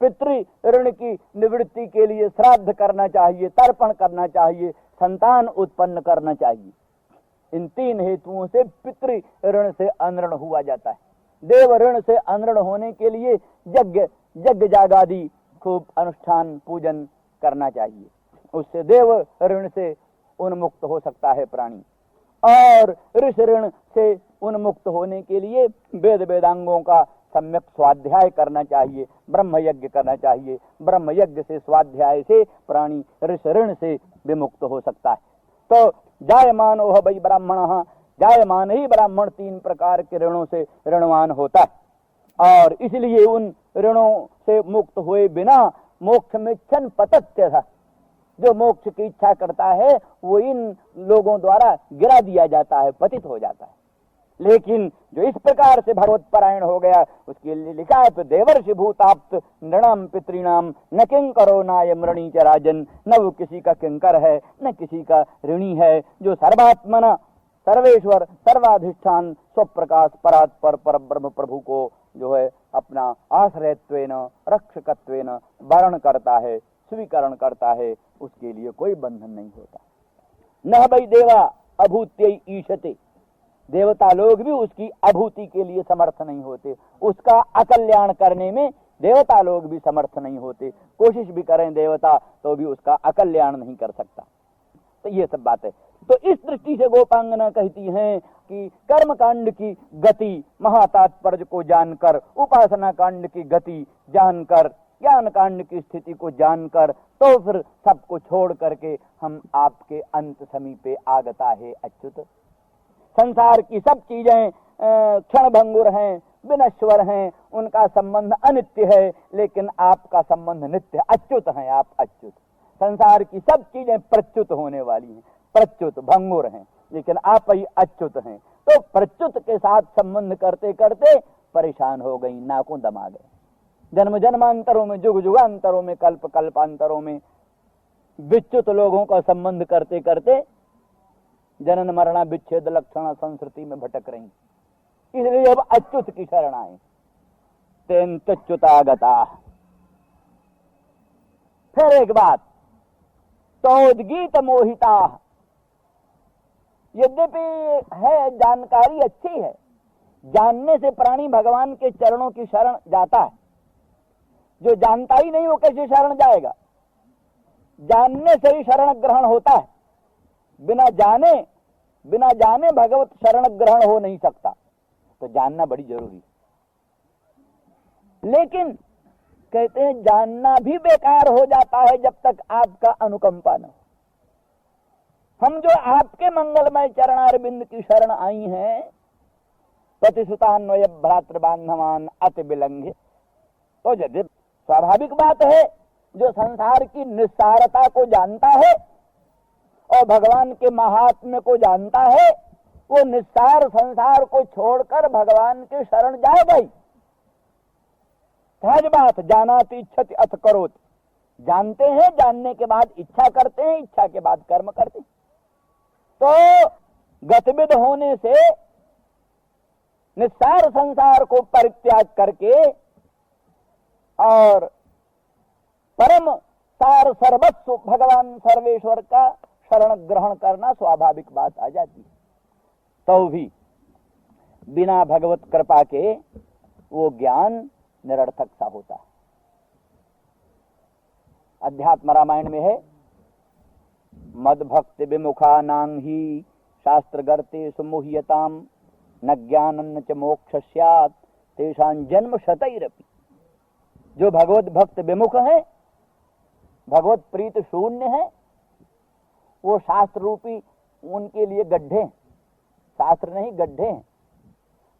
पितृ ऋण की निवृत्ति के लिए श्राद्ध करना चाहिए, तर्पण करना चाहिए, संतान उत्पन्न करना चाहिए। इन तीन हेतुओं से पितृ ऋण से अनऋण हुआ जाता है। देव ऋण से अनऋण होने के लिए यज्ञ जागादि खूब अनुष्ठान पूजन करना चाहिए, उससे देव ऋण से उन्मुक्त हो सकता है प्राणी। और ऋषि ऋण से उन्मुक्त होने के लिए वेद वेदांगों का सम्यक स्वाध्याय करना चाहिए, ब्रह्म यज्ञ करना चाहिए। ब्रह्म यज्ञ से, स्वाध्याय से प्राणी ऋषि ऋण से विमुक्त हो सकता है। तो जायमानो वै ब्राह्मणः जायमान ही ब्राह्मण 3 प्रकार के ऋणों से ऋणवान होता है, और इसलिए उन ऋणों से मुक्त हुए बिना मोक्ष में क्षण पतत्य था। जो मोक्ष की इच्छा करता है वो इन लोगों द्वारा गिरा दिया जाता है, पतित हो जाता है। लेकिन जो इस प्रकार से भगवत परायण हो गया उसके लिए लिखा है, तो देवर्षि भूताप्त नृणाम पितृणाम न किंकरो नाय मृणी च राजन। न वो किसी का किंकर है न किसी का ऋणी है, जो सर्वात्मना सर्वेश्वर सर्वाधिष्ठान स्वप्रकाश परात्पर पर ब्रह्म प्रभु को जो है अपना आश्रयत्वेन रक्षकत्वेन वरण करता है, स्वीकरण करता है, उसके लिए कोई बंधन नहीं होता। न वै देवा अभूत्यै ईशते, देवता लोग भी उसकी अभूति के लिए समर्थ नहीं होते, उसका अकल्याण करने में देवता लोग भी समर्थ नहीं होते। कोशिश भी करें देवता तो भी उसका अकल्याण नहीं कर सकता। तो ये सब बात है। तो इस दृष्टि से गोपांगना कहती हैं कि कर्म कांड की गति महातात्पर्य को जानकर, उपासना कांड की गति जानकर, ज्ञान कांड की स्थिति को जानकर, तो फिर सबको छोड़ करके हम आपके अंत समीपे आगता है अच्युत। संसार की सब चीजें क्षण भंगुर हैं, विनश्वर हैं, उनका संबंध अनित्य है, लेकिन आपका संबंध नित्य, अच्युत हैं आप, अच्युत। संसार की सब चीजें प्रच्युत होने वाली हैं, प्रच्युत भंगुर हैं, लेकिन आप ही अच्युत हैं। तो प्रच्युत के साथ संबंध करते करते परेशान हो गई, नाकों दमा गए। जन्म जन्मांतरों में, जुग जुगांतरों में, कल्प कल्पांतरों में विच्युत लोगों का संबंध करते करते जनन मरणा विच्छेद लक्षण संस्कृति में भटक रही, इसलिए अब अच्युत की शरण आए। तेन तच्युतागता। फिर एक बात, तोदगीत मोहिता। यद्यपि है जानकारी अच्छी है, जानने से प्राणी भगवान के चरणों की शरण जाता है। जो जानता ही नहीं वो कैसे शरण जाएगा? जानने से ही शरण ग्रहण होता है। बिना जाने भगवत शरण ग्रहण हो नहीं सकता, तो जानना बड़ी जरूरी है। लेकिन कहते हैं जानना भी बेकार हो जाता है जब तक आपका अनुकंपा न हो। हम जो आपके मंगलमय चरणारविंद की शरण आई हैं, प्रतिसुतान्वय भ्रातृ बांधवान अति विलंघे, तो यदि स्वाभाविक बात है, जो संसार की निस्सारता को जानता है और भगवान के महात्म्य को जानता है, वो निस्सार संसार को छोड़कर भगवान के शरण जाएगा ही। सहज बात, जानाति इच्छति अथ करोति। जानते हैं, जानने के बाद इच्छा करते हैं, इच्छा के बाद कर्म करते हैं। तो गतिविध होने से निस्सार संसार को परित्याग करके और परम सार सर्वस्व भगवान सर्वेश्वर का शरण ग्रहण करना स्वाभाविक बात आ जाती है। तो भी बिना भगवत कृपा के वो ज्ञान निरर्थक सा होता है। अध्यात्म रामायण में है, मद भक्ति विमुखा नाम ही शास्त्र गर्ते सुमुह्यताम न ज्ञान च मोक्ष स्यात् तेषां जन्म शतैरपि। जो भगवत भक्त विमुख है, भगवत प्रीत शून्य है, वो शास्त्र रूपी उनके लिए गड्ढे, शास्त्र नहीं गड्ढे हैं।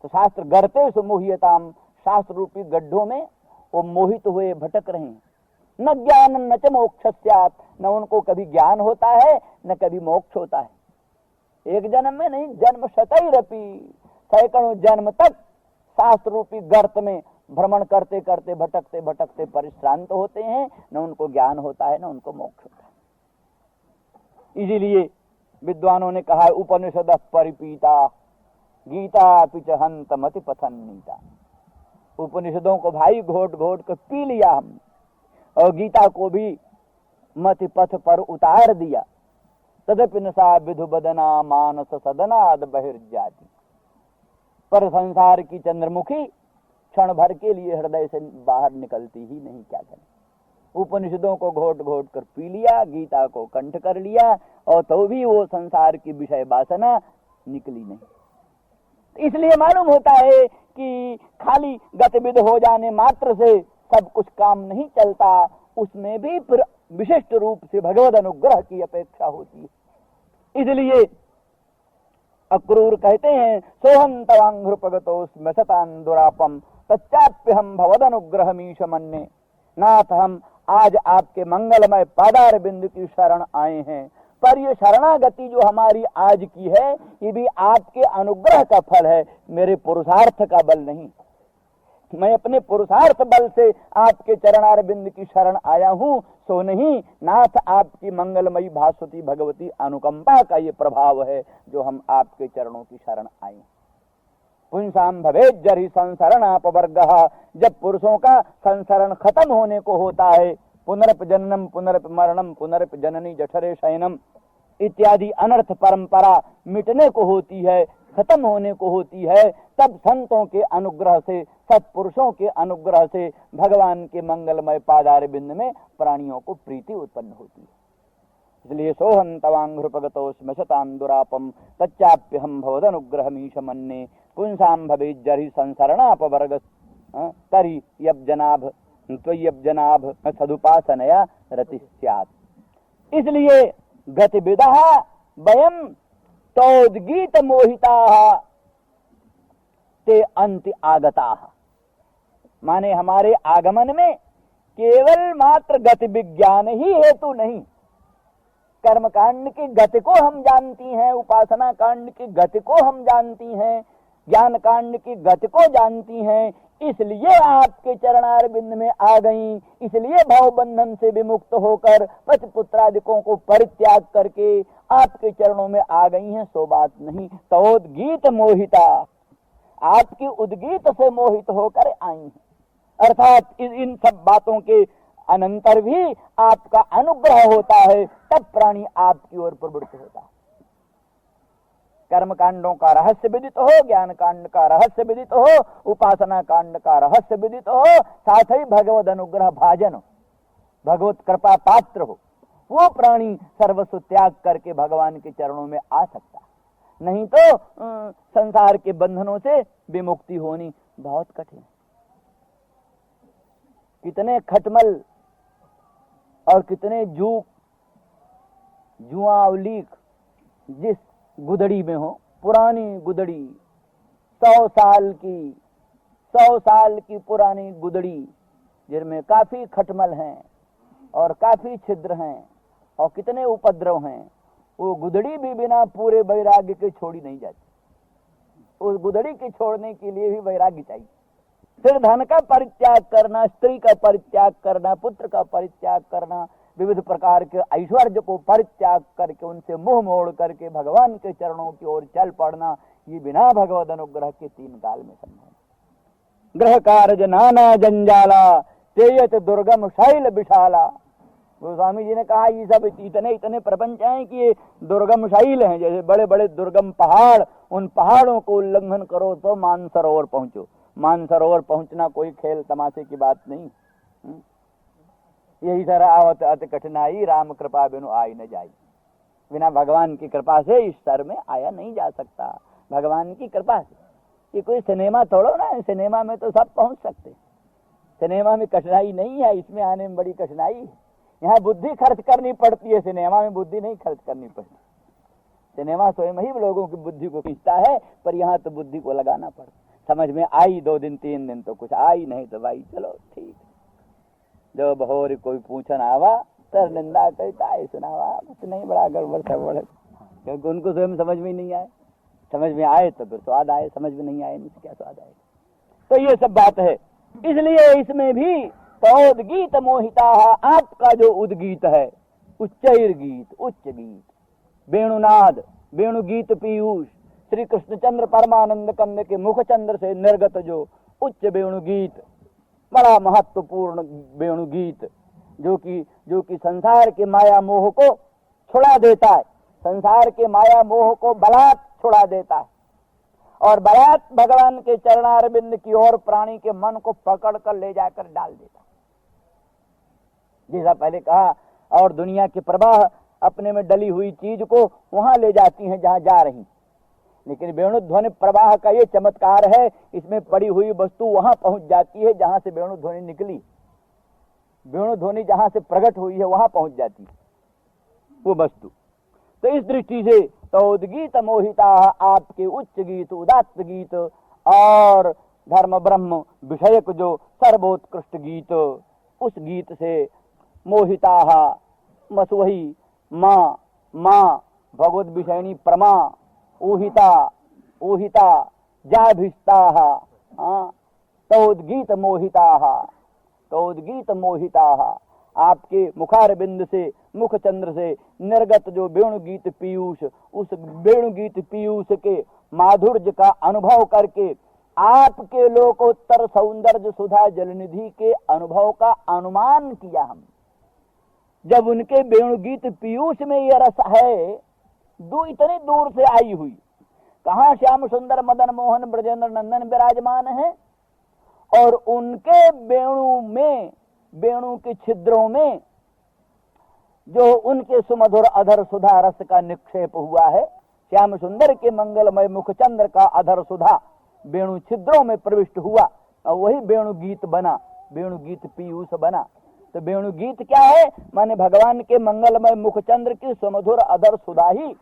तो शास्त्र गर्ते सुमुह्यताम, शास्त्र रूपी गड्ढों में वो मोहित हुए भटक रहे हैं। न ज्ञान न च मोक्ष स्यात्, न उनको कभी ज्ञान होता है न कभी मोक्ष होता है। एक जन्म में नहीं, जन्म शतैरपि, सैकड़ों जन्म तक शास्त्र रूपी गर्त में भ्रमण करते करते भटकते भटकते परिश्रांत होते हैं। न उनको ज्ञान होता है न उनको मोक्ष होता है। इसीलिए विद्वानों ने कहा, उपनिषद परिपीता गीता पिच हंत मति पथन नीता। उपनिषदों को भाई घोट घोट कर पी लिया हमने, और गीता को भी मति पथ पर उतार दिया। तदपि नसा विधु बदना मानस सदनाद बहिर्जाति। पर संसार की चंद्रमुखी क्षण भर के लिए हृदय से बाहर निकलती ही नहीं, क्या करें। उपनिषदों को घोट घोट कर पी लिया, गीता को कंठ कर लिया, और तो भी वो संसार की विषय वासना निकली नहीं। इसलिए मालूम होता है कि खाली गतिविध हो जाने मात्र से सब कुछ काम नहीं चलता, उसमें भी फिर विशिष्ट रूप से भगवद अनुग्रह की अपेक्षा होती है। इसलिए अक्रूर कहते हैं सोहम तवांघ्रुपगतोस्मि सतान दुरापम तच्चाप्यहम भवदनुग्रह मीश मन्ने। नाथ, हम आज आपके मंगलमय पादार बिंदु की शरण आए हैं, पर ये शरणागति जो हमारी आज की है ये भी आपके अनुग्रह का फल है, मेरे पुरुषार्थ का बल नहीं। मैं अपने पुरुषार्थ बल से आपके चरणार बिंद की शरण आया हूं, सो नहीं नाथ आपकी मंगलमयी भास्वती भगवती अनुकंपा का ये प्रभाव है जो हम आपके चरणों की शरण आए। पुंसाम भवेद जरि संसरणापवर्गः, जब पुरुषों का संसरण खत्म होने को होता है, पुनरप जननम पुनरप मरणम पुनरप जननी जठरे शयनम इत्यादि अनर्थ परंपरा मिटने को होती है, खत्म होने को होती है, तब संतों के अनुग्रह से, सत्पुरुषों के अनुग्रह से भगवान के मंगलमय पादार बिंद में प्राणियों को प्रीति उत्पन्न होती है। इसलिए सोहं तवांघ्रुपगतोस्मि सतान दुरापम तच्चाप्यहम भवदनुग्रह मीश मन्ने पुंसाम भवेज्जरि संसरणापवर्ग तरि यब्जनाभ त्वय्यब्जनाभ सदुपासनया रति स्यात्। इसलिए गतिविदः वयम तोद्गीत मोहिताः ते अंति आगताः, माने हमारे आगमन में केवल मात्र गति विज्ञान ही हेतु नहीं, कर्म कांड की गति को हम जानती हैं, उपासना कांड की गति को हम जानती हैं, ज्ञान कांड की गति को जानती हैं, इसलिए आपके चरणार बिंद में आ गई, इसलिए भाव बंधन से विमुक्त होकर पति पुत्रादिकों को परित्याग करके आपके चरणों में आ गई हैं, सो बात नहीं। तोद्गीत मोहिता, आपकी उद्गीत से मोहित होकर आई हैं, अर्थात इन सब बातों के अनंतर भी आपका अनुग्रह होता है, तब प्राणी आपकी ओर प्रवृत्त होता है। कर्म कांडों का रहस्य विदित हो, ज्ञान कांड का रहस्य विदित हो, उपासना कांड का रहस्य विदित हो, साथ ही भगवद अनुग्रह भाजन हो, भगवत कृपा पात्र हो, वो प्राणी सर्वस्व त्याग करके भगवान के चरणों में आ सकता, नहीं तो संसार के बंधनों से विमुक्ति होनी बहुत कठिन। कितने खटमल और कितने जुआवलीक जिस गुदड़ी में हो, पुरानी गुदड़ी, 100 साल की पुरानी गुदड़ी, जिनमें काफी खटमल हैं और काफी छिद्र हैं और कितने उपद्रव हैं, वो गुदड़ी भी बिना पूरे वैराग्य के छोड़ी नहीं जाती। उस गुदड़ी के छोड़ने के लिए भी वैराग्य चाहिए। फिर धन का परित्याग करना, स्त्री का परित्याग करना, पुत्र का परित्याग करना, विविध प्रकार के ऐश्वर्य को परित्याग करके उनसे मुंह मोड़ करके भगवान के चरणों की ओर चल पड़ना, ये बिना भगवद अनुग्रह के 3 काल में संभव। ग्रह कार्य नाना जंजाला तेयत दुर्गम शैल विशाला। गोस्वामी जी ने कहा ये सब इतने प्रपंच हैं कि ये दुर्गम शैल हैं, जैसे बड़े बड़े दुर्गम पहाड़, उन पहाड़ों को उल्लंघन करो तो मानसरोवर पहुंचो। मानसरोवर पहुंचना कोई खेल तमाशे की बात नहीं। यही सारा आवत अति कठिनाई, राम कृपा बिनु आई न जाई। बिना भगवान की कृपा से इस स्तर में आया नहीं जा सकता, भगवान की कृपा से। ये कोई सिनेमा थोड़ो ना है, सिनेमा में तो सब पहुंच सकते, सिनेमा में कठिनाई नहीं है, इसमें आने में बड़ी कठिनाई है। यहाँ बुद्धि खर्च करनी पड़ती है, सिनेमा में बुद्धि नहीं खर्च करनी पड़ती। सिनेमा स्वयं ही लोगों की बुद्धि को खींचता है, पर यहाँ तो बुद्धि को लगाना पड़ता। समझ में आई 2 दिन 3 दिन तो कुछ आई, नहीं तो भाई चलो ठीक। जो बहोर कोई पूछन आवा तर निंदा करता है सुनावा, नहीं बड़ा गड़बड़ सब, क्योंकि उनको स्वयं समझ में नहीं आए। समझ में आए तो फिर स्वाद आए, समझ में नहीं आए नहीं क्या स्वाद आए। तो ये सब बात है। इसलिए इसमें भी तोद्गीत मोहिता, आपका जो उद्गीत है, उच्चैर गीत, उच्च गीत, वेणुनाद, वेणुगीत पीयूष, श्री कृष्णचंद्र परमानंद कंद के मुख चंद्र से निर्गत जो उच्च वेणुगीत, बड़ा महत्वपूर्ण वेणुगीत, जो कि संसार के माया मोह को छुड़ा देता है, संसार के माया मोह को बलात् छुड़ा देता है, और बलात् भगवान के चरणारविंद की ओर प्राणी के मन को पकड़ कर ले जाकर डाल देता है। जैसा पहले कहा, और दुनिया के प्रवाह अपने में डली हुई चीज को वहां ले जाती हैं जहां जा रही, लेकिन वेणुध्वनि प्रवाह का ये चमत्कार है, इसमें पड़ी हुई वस्तु वहां पहुंच जाती है जहां से वेणुध्वनि निकली। वेणुध्वनि जहां से प्रकट हुई है वहां पहुंच जाती है वो वस्तु। तो इस दृष्टि से तोद्गीत मोहिता, आपके उच्च गीत, उदात्त गीत और धर्म ब्रह्म विषयक जो सर्वोत्कृष्ट गीत, उस गीत से मोहिता, बस वही माँ माँ भगवत विषयणी प्रमा, ऊहिता ऊहिता जाभिस्ता, तोद्गीत मोहिता, तोद्गीत मोहिता, आपके मुखार बिंद से, मुख चंद्र से निर्गत जो वेणुगीत पीयूष, उस वेणुगीत पीयूष के माधुर्य का अनुभव करके आपके लोकोत्तर सौंदर्य सुधा जलनिधि के अनुभव का अनुमान किया हम। जब उनके वेणुगीत पीयूष में यह रस है, इतनी दूर से आई हुई, कहाँ श्याम सुंदर मदन मोहन ब्रजेंद्र नंदन विराजमान है, और उनके वेणु में, वेणु के छिद्रों में जो उनके सुमधुर अधर सुधा रस का निक्षेप हुआ है, श्याम सुंदर के मंगलमय मुखचंद्र का अधर सुधा वेणु छिद्रों में प्रविष्ट हुआ, और वही वेणु गीत बना, वेणु गीत पीयूष बना। तो वेणु गीत क्या है? माने भगवान के मंगलमय मुखचंद्र की सुमधुर अधर सुधा ही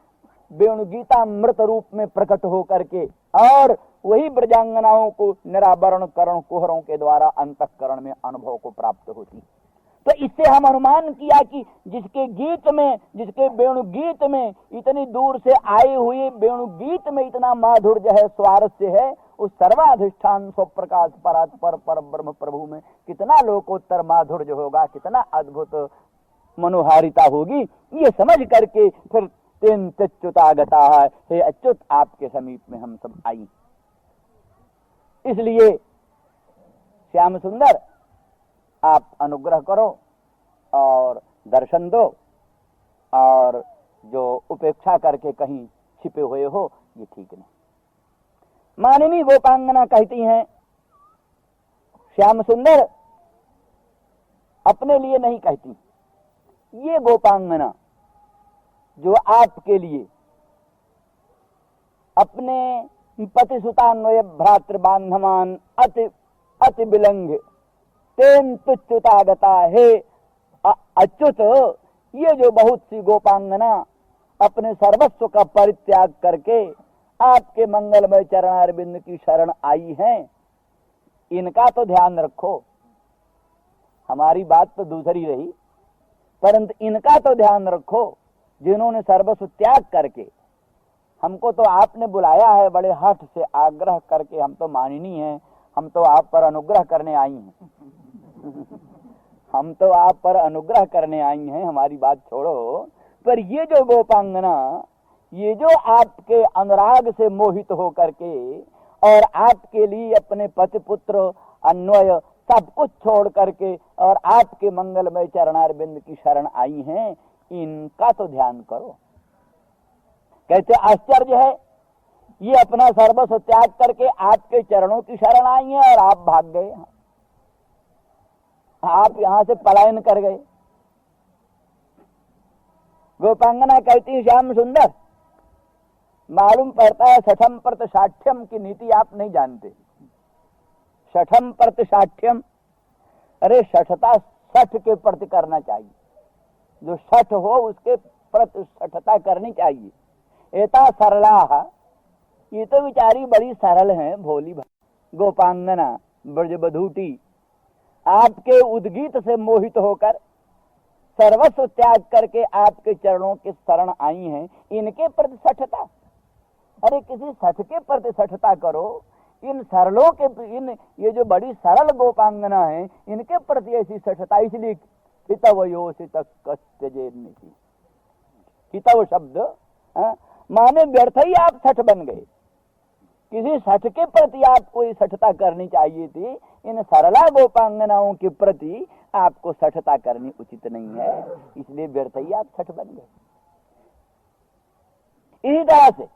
वेणु गीता मृत रूप में प्रकट हो करके, और वही ब्रजांगनाओं को निरावरण करण कुहरों के द्वारा अंतःकरण में अनुभव को प्राप्त होती। तो इससे हम अनुमान किया कि जिसके गीत में, जिसके वेणु गीत में इतनी दूर से आए हुए वेणु गीत में इतना माधुर्य है, स्वारस्य है, उस सर्वाधिष्ठान स्वप्रकाश परात्पर पर ब्रह्म प्रभु में कितना लोकोत्तर माधुर्य होगा, कितना अद्भुत मनोहारिता होगी। ये समझ करके फिर तेन तच्युतागता है, हे अच्युत आपके समीप में हम सब आई। इसलिए श्याम सुंदर आप अनुग्रह करो और दर्शन दो, और जो उपेक्षा करके कहीं छिपे हुए हो ये ठीक नहीं। मानिनी गोपांगना कहती हैं, श्याम सुंदर अपने लिए नहीं कहती, ये गोपांगना जो आपके लिए अपने पति सुतान्वय भ्रातृ बांधवान अति अति विलंघ तेन तुच्युतागता, हे अच्युत, ये जो बहुत सी गोपांगना अपने सर्वस्व का परित्याग करके आपके मंगलमय चरणारविंद की शरण आई हैं, इनका तो ध्यान रखो। हमारी बात तो दूसरी रही, परंतु इनका तो ध्यान रखो, जिन्होंने सर्वस्व त्याग करके, हमको तो आपने बुलाया है बड़े हठ से आग्रह करके, हम तो मानिनी हैं, हम तो आप पर अनुग्रह करने आई हैं हम तो आप पर अनुग्रह करने आई हैं, हमारी बात छोड़ो। पर ये जो गोपांगना, ये जो आपके अनुराग से मोहित हो करके और आपके लिए अपने पति पुत्र अन्वय सब कुछ छोड़ करके और आपके मंगलमय चरणारविंद की शरण आई हैं, इनका तो ध्यान करो। कहते आश्चर्य है, ये अपना सर्वस्व त्याग करके आपके चरणों की शरण आई हैं और आप भाग गए, आप यहां से पलायन कर गए। गोपांगना कहती है, श्याम सुंदर मालूम पड़ता है छठम प्रत साठ्यम की नीति आप नहीं जानते। छठम प्रत साठ्यम, अरे छठता छठ के प्रति करना चाहिए, जो छठ हो उसके प्रति छठता करनी चाहिए। एता सरला, ये तो बेचारी बड़ी सरल हैं, भोली गोपांगना ब्रजबधूटी, आपके उद्गीत से मोहित होकर सर्वस्व त्याग करके आपके चरणों के शरण आई हैं, इनके प्रति छठता। अरे किसी छठ के प्रति छठता करो, इन सरलों के, इन ये जो बड़ी सरल गोपांगना है इनके प्रति ऐसी छठता। इसलिए हितवयोषित कस्त्यजेन्निति, हितव शब्द माने व्यर्थ ही आप छठ बन गए। किसी छठ के प्रति आपको ये छठता करनी चाहिए थी, इन सरला गोपांगनाओं के प्रति आपको छठता करनी उचित नहीं है, इसलिए व्यर्थ ही आप छठ बन गए। इसी तरह से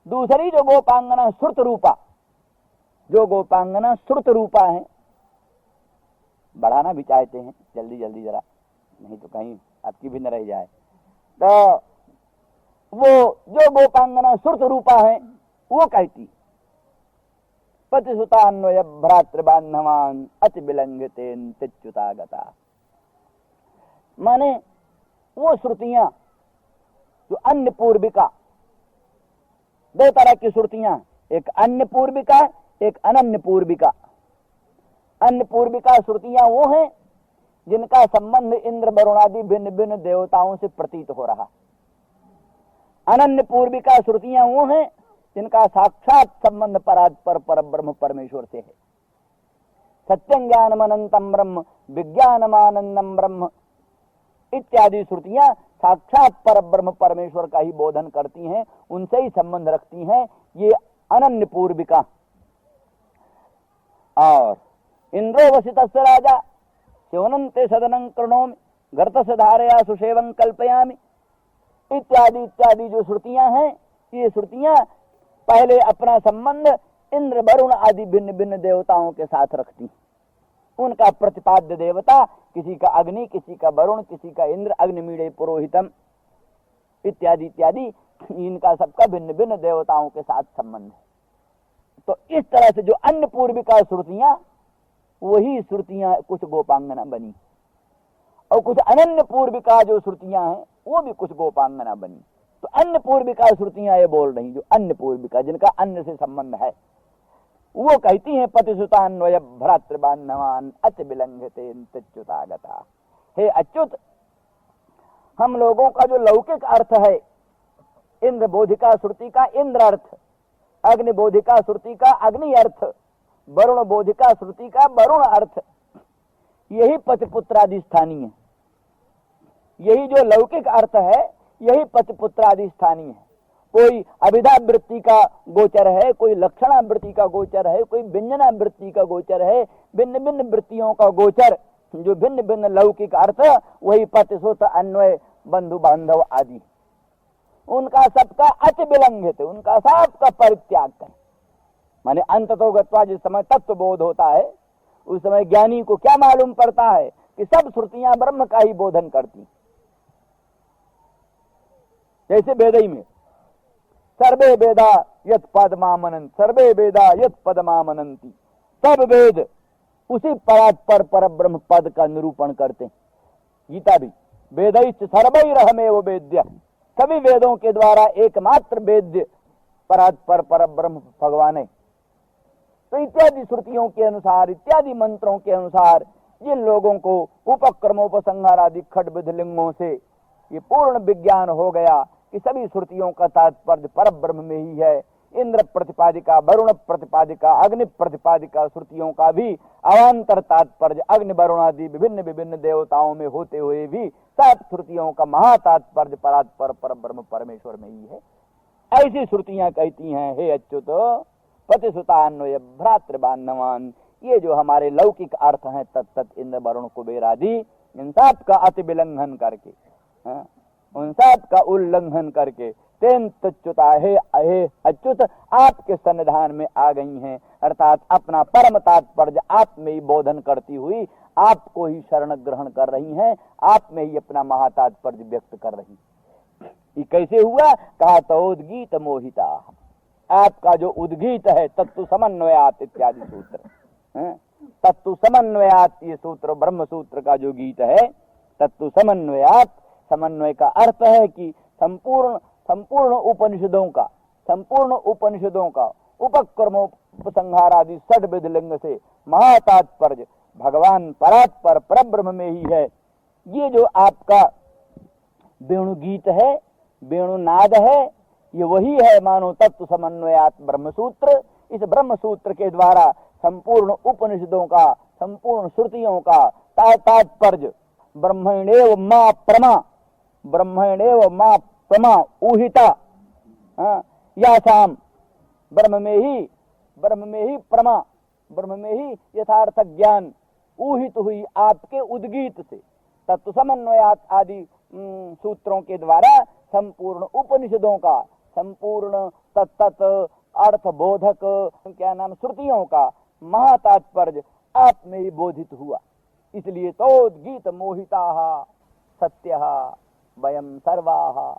दूसरी जो गोपांगना श्रुत रूपा, जो गोपांगना श्रुत रूपा है, बढ़ाना भी चाहते हैं जल्दी जल्दी जरा, नहीं तो कहीं आपकी भी न रह जाए। तो वो जो गोपांगना श्रुत रूपा है वो कहती, पतिसुतान्वय भ्रातृबान्धवान अति विलंघितेन तिच्युतागता, माने वो श्रुतियां जो अन्य पूर्विका, दो तरह की श्रुतियां, एक अन्य पूर्विका, एक अनन्य पूर्विका। अन्य पूर्विका श्रुतियां वो हैं जिनका संबंध इंद्र वरुण आदि भिन्न भिन्न देवताओं से प्रतीत हो रहा। अनन्य पूर्विका श्रुतियां वो हैं जिनका साक्षात संबंध परात्पर पर ब्रह्म परमेश्वर से है। सत्यं ज्ञानम अनंतम ब्रह्म, विज्ञानमानंदम ब्रह्म इत्यादि श्रुतियां साक्षात पर ब्रह्म परमेश्वर का ही बोधन करती हैं, उनसे ही संबंध रखती हैं। ये अनन्य पूर्विका। और इंद्रो वसितस्य राजा सेवनन्ते सदनं कृणोमि घृतस्य धारया सुसेवं कल्पयामि इत्यादि इत्यादि जो श्रुतियां हैं, ये श्रुतियां पहले अपना संबंध इंद्र वरुण आदि भिन्न भिन्न देवताओं के साथ रखती। उनका प्रतिपाद्य देवता किसी का अग्नि, किसी का वरुण, किसी का इंद्र, अग्निमीड़े पुरोहितम इत्यादि इत्यादि, इनका सबका भिन्न भिन्न देवताओं के साथ संबंध है। तो इस तरह से जो अन्य पूर्विका श्रुतियां, वही श्रुतियां कुछ गोपांगना बनी, और कुछ अनन्य पूर्विका जो श्रुतियां हैं वो भी कुछ गोपांगना बनी। तो अन्य पूर्विका श्रुतियां ये बोल रही, जो अन्य पूर्विका जिनका अन्य से संबंध है, वो कहती हैं पतिसुतान्वय भ्रातृबान्धवान अच विलंघते च्युतागता। हे अच्युत, हम लोगों का जो लौकिक अर्थ है इंद्र बोधिका श्रुति का इंद्र अर्थ, अग्नि बोधिका श्रुति का अग्नि अर्थ, वरुण बोधिका श्रुति का वरुण अर्थ, यही पतिपुत्रादि स्थानीय, यही जो लौकिक अर्थ है यही पतिपुत्रादि स्थानीय है। कोई अभिधा वृत्ति का गोचर है, कोई लक्षणा वृत्ति का गोचर है, कोई व्यंजना वृत्ति का गोचर है, भिन्न भिन्न वृत्तियों का गोचर, जो भिन्न भिन्न लौकिक अर्थ, वही पतिसुत अन्वय बंधु बांधव आदि, उनका सबका अच विलंघित, उनका सबका परित्याग करें। माने अंत तो गत्वा जिस समय तत्व बोध होता है, उस समय ज्ञानी को क्या मालूम पड़ता है कि सब श्रुतियां ब्रह्म का ही बोधन करती। जैसे वेदई में सर्वे वेदा यत पदमामनंत, सर्वे वेदा यत पदमामनंती, सब वेद उसी परात्पर पर ब्रह्म पद का निरूपण करते हैं। गीता भी वेदैश्च सर्वैरहमेव वेद्य, सभी वेदों के द्वारा एकमात्र वेद्य परात्पर पर ब्रह्म भगवान है। तो इत्यादि श्रुतियों के अनुसार, इत्यादि मंत्रों के अनुसार जिन लोगों को उपक्रमोपसंहार आदि खड्विध लिंगों से ये पूर्ण विज्ञान हो गया कि सभी श्रुतियों का तात्पर्य पर ब्रह्म में ही है, इंद्र प्रतिपादिका, वरुण प्रतिपादिका, अग्नि प्रतिपादिका श्रुतियों का भी अवान्तर तात्पर्य अग्नि वरुण आदि विभिन्न विभिन्न देवताओं में होते हुए भी सब श्रुतियों का महातात्पर्य परात्पर पर ब्रह्म परमेश्वर में ही है। ऐसी श्रुतियां कहती हैं, हे अच्युत पतिसुतान्वय भ्रातृबान्धवान, ये जो हमारे लौकिक अर्थ हैं तत्त इंद्र वरुण कुबेर आदि, इन सब का अति विलंघन करके, उन सब का उल्लंघन करके तेन तच्युता, हे अच्युत आपके सन्निधान में आ गई हैं, अर्थात अपना परम तात्पर्य आप में ही बोधन करती हुई आपको ही शरण ग्रहण कर रही हैं, आप में ही अपना महातात्पर्य व्यक्त कर रही। ये कैसे हुआ? कहा तोद्गीत मोहिता, आपका जो उद्गीत है तत्व समन्वयात इत्यादि सूत्र, तत्व समन्वयात ये सूत्र ब्रह्म सूत्र का जो गीत है, तत्व समन्वयात, समन्वय का अर्थ है कि संपूर्ण उपनिषदों का उपक्रमोपसंहार आदि षड्विध लिंग से महातात्पर्य भगवान परात्पर परब्रह्म में ही है। ये जो आपका वेणु गीत है, वेणु नाद है, ये वही है मानो तत्व समन्वयात ब्रह्म सूत्र। इस ब्रह्म सूत्र के द्वारा संपूर्ण उपनिषदों का, संपूर्ण श्रुतियों का तात्पर्य ब्रह्मणेव मा प्रमा, ब्रह्मणेव मा प्रमा ऊहिता, यासाम ब्रह्म में ही प्रमा, ब्रह्म में ही यथार्थ ज्ञान ऊहित हुई आपके उद्गीत से, तत्व समन्वयात आदि सूत्रों के द्वारा संपूर्ण उपनिषदों का, संपूर्ण तत्त अर्थ बोधक क्या नाम श्रुतियों का महातात्पर्य आप में ही बोधित हुआ। इसलिए तो गीत मोहिता सत्य वयम सर्वा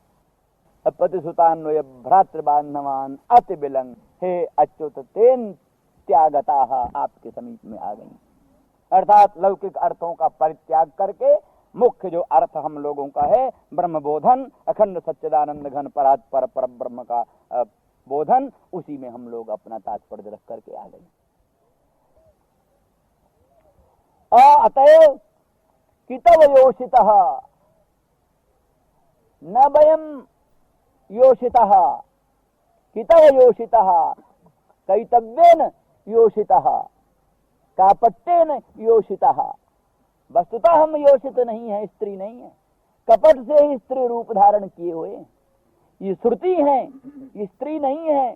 पतिसुतान्वय भ्रातृबान्धवान अति विलंग, हे अच्युत तेन त्यागता आपके समीप में आ गई। अर्थात लौकिक अर्थों का परित्याग करके मुख्य जो अर्थ हम लोगों का है ब्रह्म बोधन, अखंड सच्चिदानंद घन परात्पर पर ब्रह्म का बोधन, उसी में हम लोग अपना तात्पर्य रख करके आ गए। अतएव कितव योषितः न वयम योषितः, कितव योषितः कैतव्येन योषितः कापट्येन योषितः। वस्तुतः हम योषित नहीं है, स्त्री नहीं है, कपट से ही स्त्री रूप धारण किए हुए। ये श्रुति है, ये स्त्री नहीं है,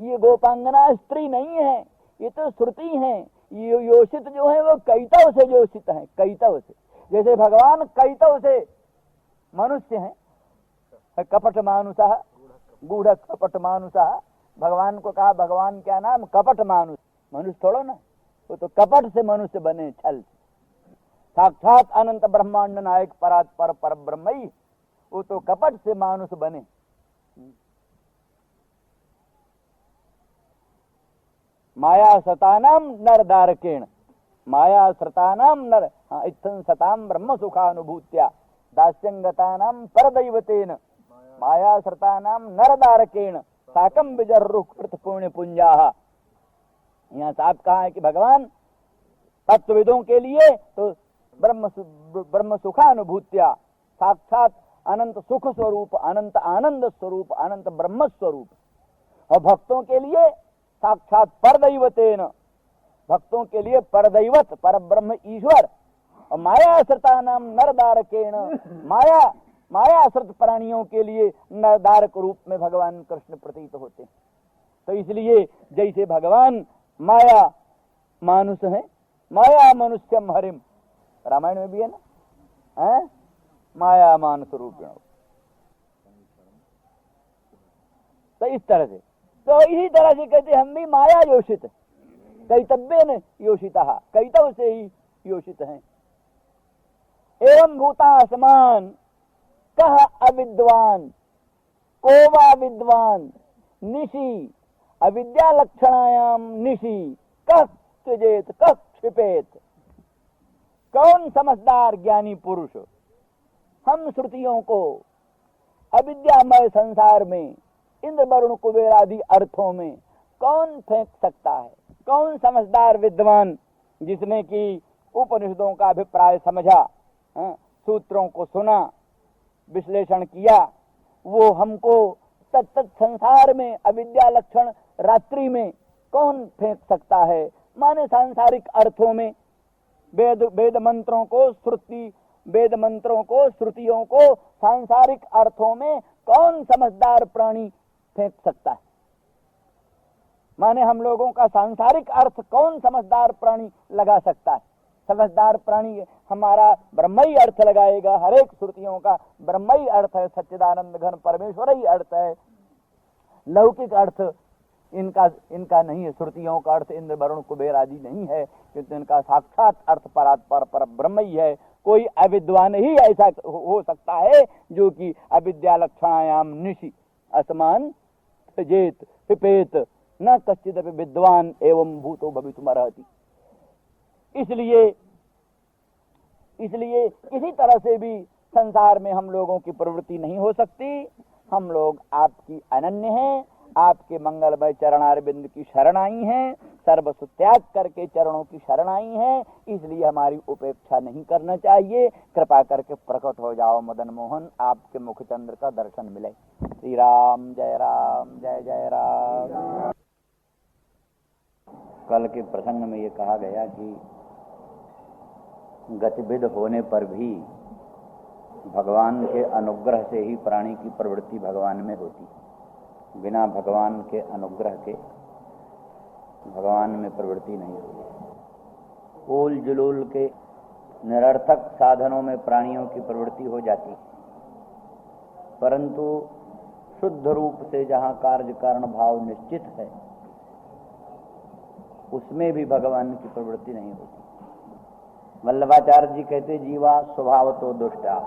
ये गोपांगना स्त्री नहीं है, ये तो श्रुति है। ये योषित जो है वो कैतव से योषित है, कैतव से। जैसे भगवान कैतव से मनुष्य है, कपट मानुषः, गूढ़ कपट मानुषः। भगवान को कहा, भगवान क्या नाम? कपट मानुष। मनुष्य थोड़ो ना, वो तो कपट से मनुष्य बने, छल से। साक्षात अनंत ब्रह्मांड नायक परात्पर पर ब्रह्मई, वो तो कपट से मानुष बने। माया सतानाम नर दारकेण, माया सतानाम नर इत्थं सताम ब्रह्म सुखानुभूत्या दास्यंगतानाम परदैवतेन माया सतानाम नर दारकेण साकम विजर्रुख पुण्य पुंजाः। यहाँ साफ कहा है कि भगवान तत्वविदों के लिए तो ब्रह्म सुखानुभूत्या, साक्षात अनंत सुख स्वरूप, अनंत आनंद स्वरूप, अनंत ब्रह्म स्वरूप, और भक्तों के लिए साक्षात परदैवतेन, भक्तों के लिए परदैवत पर ब्रह्म ईश्वर, और माया श्रतानाम नरदारकेण, माया श्रुत प्राणियों के लिए नरदारक रूप में भगवान कृष्ण प्रतीत होते हैं। तो इसलिए जैसे भगवान माया मानुष है, माया मनुष्यम हरिम, रामायण में भी है ना, माया मानुष रूपिण। तो इस तरह से, तो इसी तरह से कहते हम भी माया योषित, कैतव्येन योषितः, कैतव से ही योषित हैं। एवं भूतासमान कह अविद्वान को वा विद्वान निशि अविद्या लक्षणायाम निशि कह त्यजेत कह क्षिपेत। कौन समझदार ज्ञानी पुरुष हम श्रुतियों को अविद्यामय संसार में इंद्र वरुण कुबेर आदि अर्थों में कौन फेंक सकता है? कौन समझदार विद्वान जिसने कि उपनिषदों का अभिप्राय समझा, सूत्रों को सुना, विश्लेषण किया, वो हमको तत्त संसार में अविद्या लक्षण रात्रि में कौन फेंक सकता है? माने सांसारिक अर्थों में वेद मंत्रों को श्रुति, वेद मंत्रों को श्रुतियों को सांसारिक अर्थों में कौन समझदार प्राणी फेंक सकता है? माने हम लोगों का सांसारिक अर्थ कौन समझदार प्राणी लगा सकता है? समझदार प्राणी हमारा ब्रह्मई अर्थ लगाएगा, हर एक श्रुतियों का ब्रह्मई अर्थ है, सच्चिदानंद घन परमेश्वर ही अर्थ है। लौकिक अर्थ इनका नहीं है, श्रुतियों का अर्थ इंद्र वरुण कुबेर आदि नहीं है, क्योंकि इनका साक्षात अर्थ परात्पर पर ब्रह्म ही है। कोई अविद्वान ही ऐसा हो सकता है जो कि अविद्या लक्षणायाम निशि असमान जेत पिपेत न कश्चिद विद्वान एवं भूतो भवितुमर्हति। इसलिए किसी तरह से भी संसार में हम लोगों की प्रवृत्ति नहीं हो सकती। हम लोग आपकी अनन्य हैं, आपके मंगलमय चरणारविंद की शरण आई हैं, सर्वस्व त्याग करके चरणों की शरण आई हैं, इसलिए हमारी उपेक्षा नहीं करना चाहिए। कृपा करके प्रकट हो जाओ मदन मोहन, आपके मुखचंद्र का दर्शन मिले। श्री राम जय जय राम। कल के प्रसंग में ये कहा गया कि गतिविध होने पर भी भगवान के अनुग्रह से ही प्राणी की प्रवृत्ति भगवान में होती, बिना भगवान के अनुग्रह के भगवान में प्रवृत्ति नहीं होती। उल जुलूल के निरर्थक साधनों में प्राणियों की प्रवृत्ति हो जाती, परंतु शुद्ध रूप से जहाँ कार्य कारण भाव निश्चित है उसमें भी भगवान की प्रवृत्ति नहीं होती। वल्लभाचार्य जी कहते जीवा स्वभाव तो दुष्टा,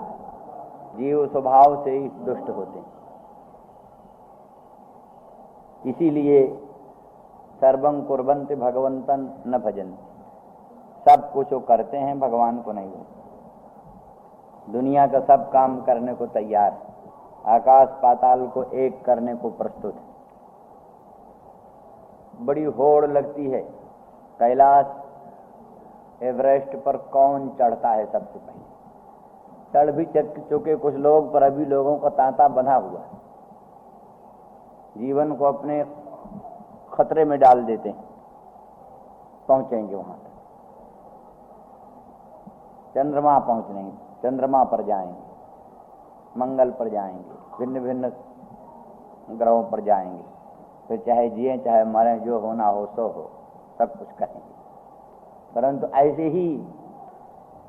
जीव स्वभाव से ही दुष्ट होते हैं। इसीलिए सर्वं कुर्वन्ति भगवंतन न भजन, सब कुछ वो करते हैं भगवान को नहीं होते। दुनिया का सब काम करने को तैयार, आकाश पाताल को एक करने को प्रस्तुत है। बड़ी होड़ लगती है, कैलाश एवरेस्ट पर कौन चढ़ता है सबसे पहले। चढ़ भी चुके कुछ लोग, पर अभी लोगों का तांता बंधा हुआ है, जीवन को अपने खतरे में डाल देते हैं। पहुंचेंगे वहां तक, चंद्रमा पहुंचेंगे, चंद्रमा पर जाएंगे, मंगल पर जाएंगे, भिन्न भिन्न ग्रहों पर जाएंगे, फिर चाहे जिए चाहे मरें, जो होना हो सो हो, सब कुछ करेंगे। परंतु ऐसे ही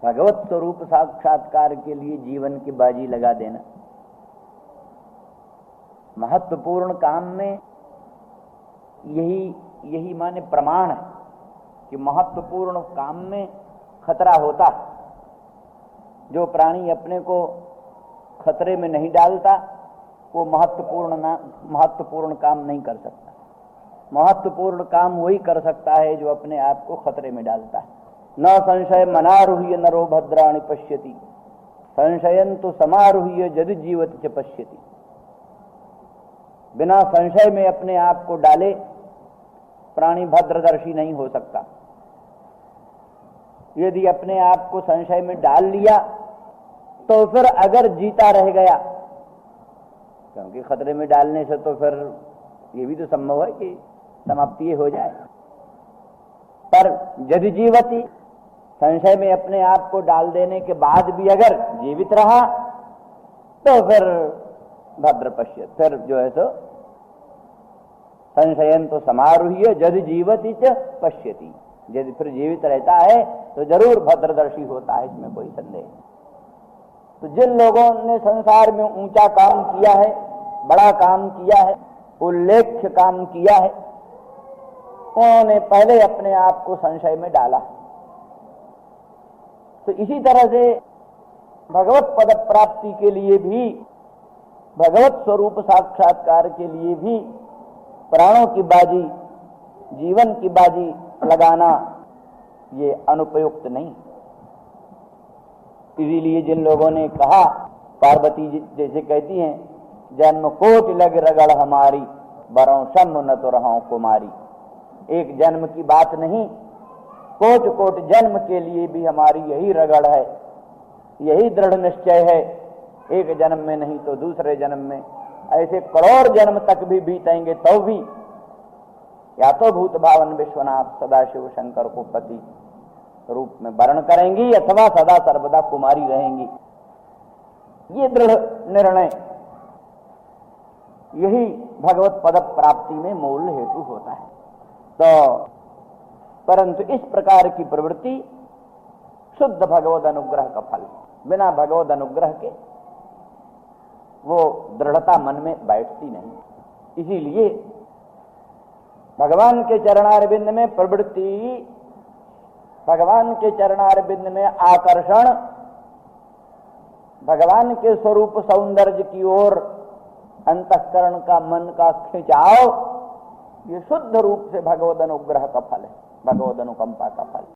भगवत स्वरूप साक्षात्कार के लिए जीवन की बाजी लगा देना, महत्वपूर्ण काम में यही माने प्रमाण है कि महत्वपूर्ण काम में खतरा होता है। जो प्राणी अपने को खतरे में नहीं डालता वो महत्वपूर्ण काम नहीं कर सकता। महत्वपूर्ण काम वही कर सकता है जो अपने आप को खतरे में डालता है। न संशय मनारूह्य नरो भद्राणि पश्यति, संशयन तो समारूह्य यदि जीवति च पश्यति। बिना संशय में अपने आप को डाले प्राणी भद्रदर्शी नहीं हो सकता। यदि अपने आप को संशय में डाल लिया तो फिर अगर जीता रह गया, क्योंकि खतरे में डालने से तो फिर ये भी तो संभव है कि समाप्ति हो जाए। पर यदि जीवती, संशय में अपने आप को डाल देने के बाद भी अगर जीवित रहा तो फिर भद्र पश्यत, फिर जो है सो संशयन तो समारूह्य यदि जीवति च पश्यति, यदि फिर जीवित रहता है तो जरूर भद्रदर्शी होता है, इसमें कोई संदेह नहीं। तो जिन लोगों ने संसार में ऊंचा काम किया है, बड़ा काम किया है, उल्लेख्य काम किया है, उन्होंने पहले अपने आप को संशय में डाला। तो इसी तरह से भगवत पद प्राप्ति के लिए भी, भगवत स्वरूप साक्षात्कार के लिए भी प्राणों की बाजी, जीवन की बाजी लगाना ये अनुपयुक्त नहीं। इसीलिए जिन लोगों ने कहा, पार्वती जी जैसे कहती हैं, जन्म कोट लग रगड़ हमारी, बरों शम्भ न तो रहूं कुमारी। एक जन्म की बात नहीं, कोट कोट जन्म के लिए भी हमारी यही रगड़ है, यही दृढ़ निश्चय है। एक जन्म में नहीं तो दूसरे जन्म में, ऐसे करोड़ जन्म तक भी बीतेंगे तो भी या तो भूत भावन विश्वनाथ सदाशिव शंकर को पति रूप में वर्ण करेंगी अथवा सदा सर्वदा कुमारी रहेंगी। ये दृढ़ निर्णय यही भगवत पद प्राप्ति में मूल हेतु होता है। तो परंतु इस प्रकार की प्रवृत्ति शुद्ध भगवद अनुग्रह का फल, बिना भगवद अनुग्रह के वो दृढ़ता मन में बैठती नहीं। इसीलिए भगवान के चरणारविंद में प्रवृत्ति, भगवान के चरणारविंद में आकर्षण, भगवान के स्वरूप सौंदर्य की ओर अंतःकरण का, मन का खिंचाव, ये शुद्ध रूप से भगवद अनुग्रह का फल है, भगवद अनुकंपा का फल।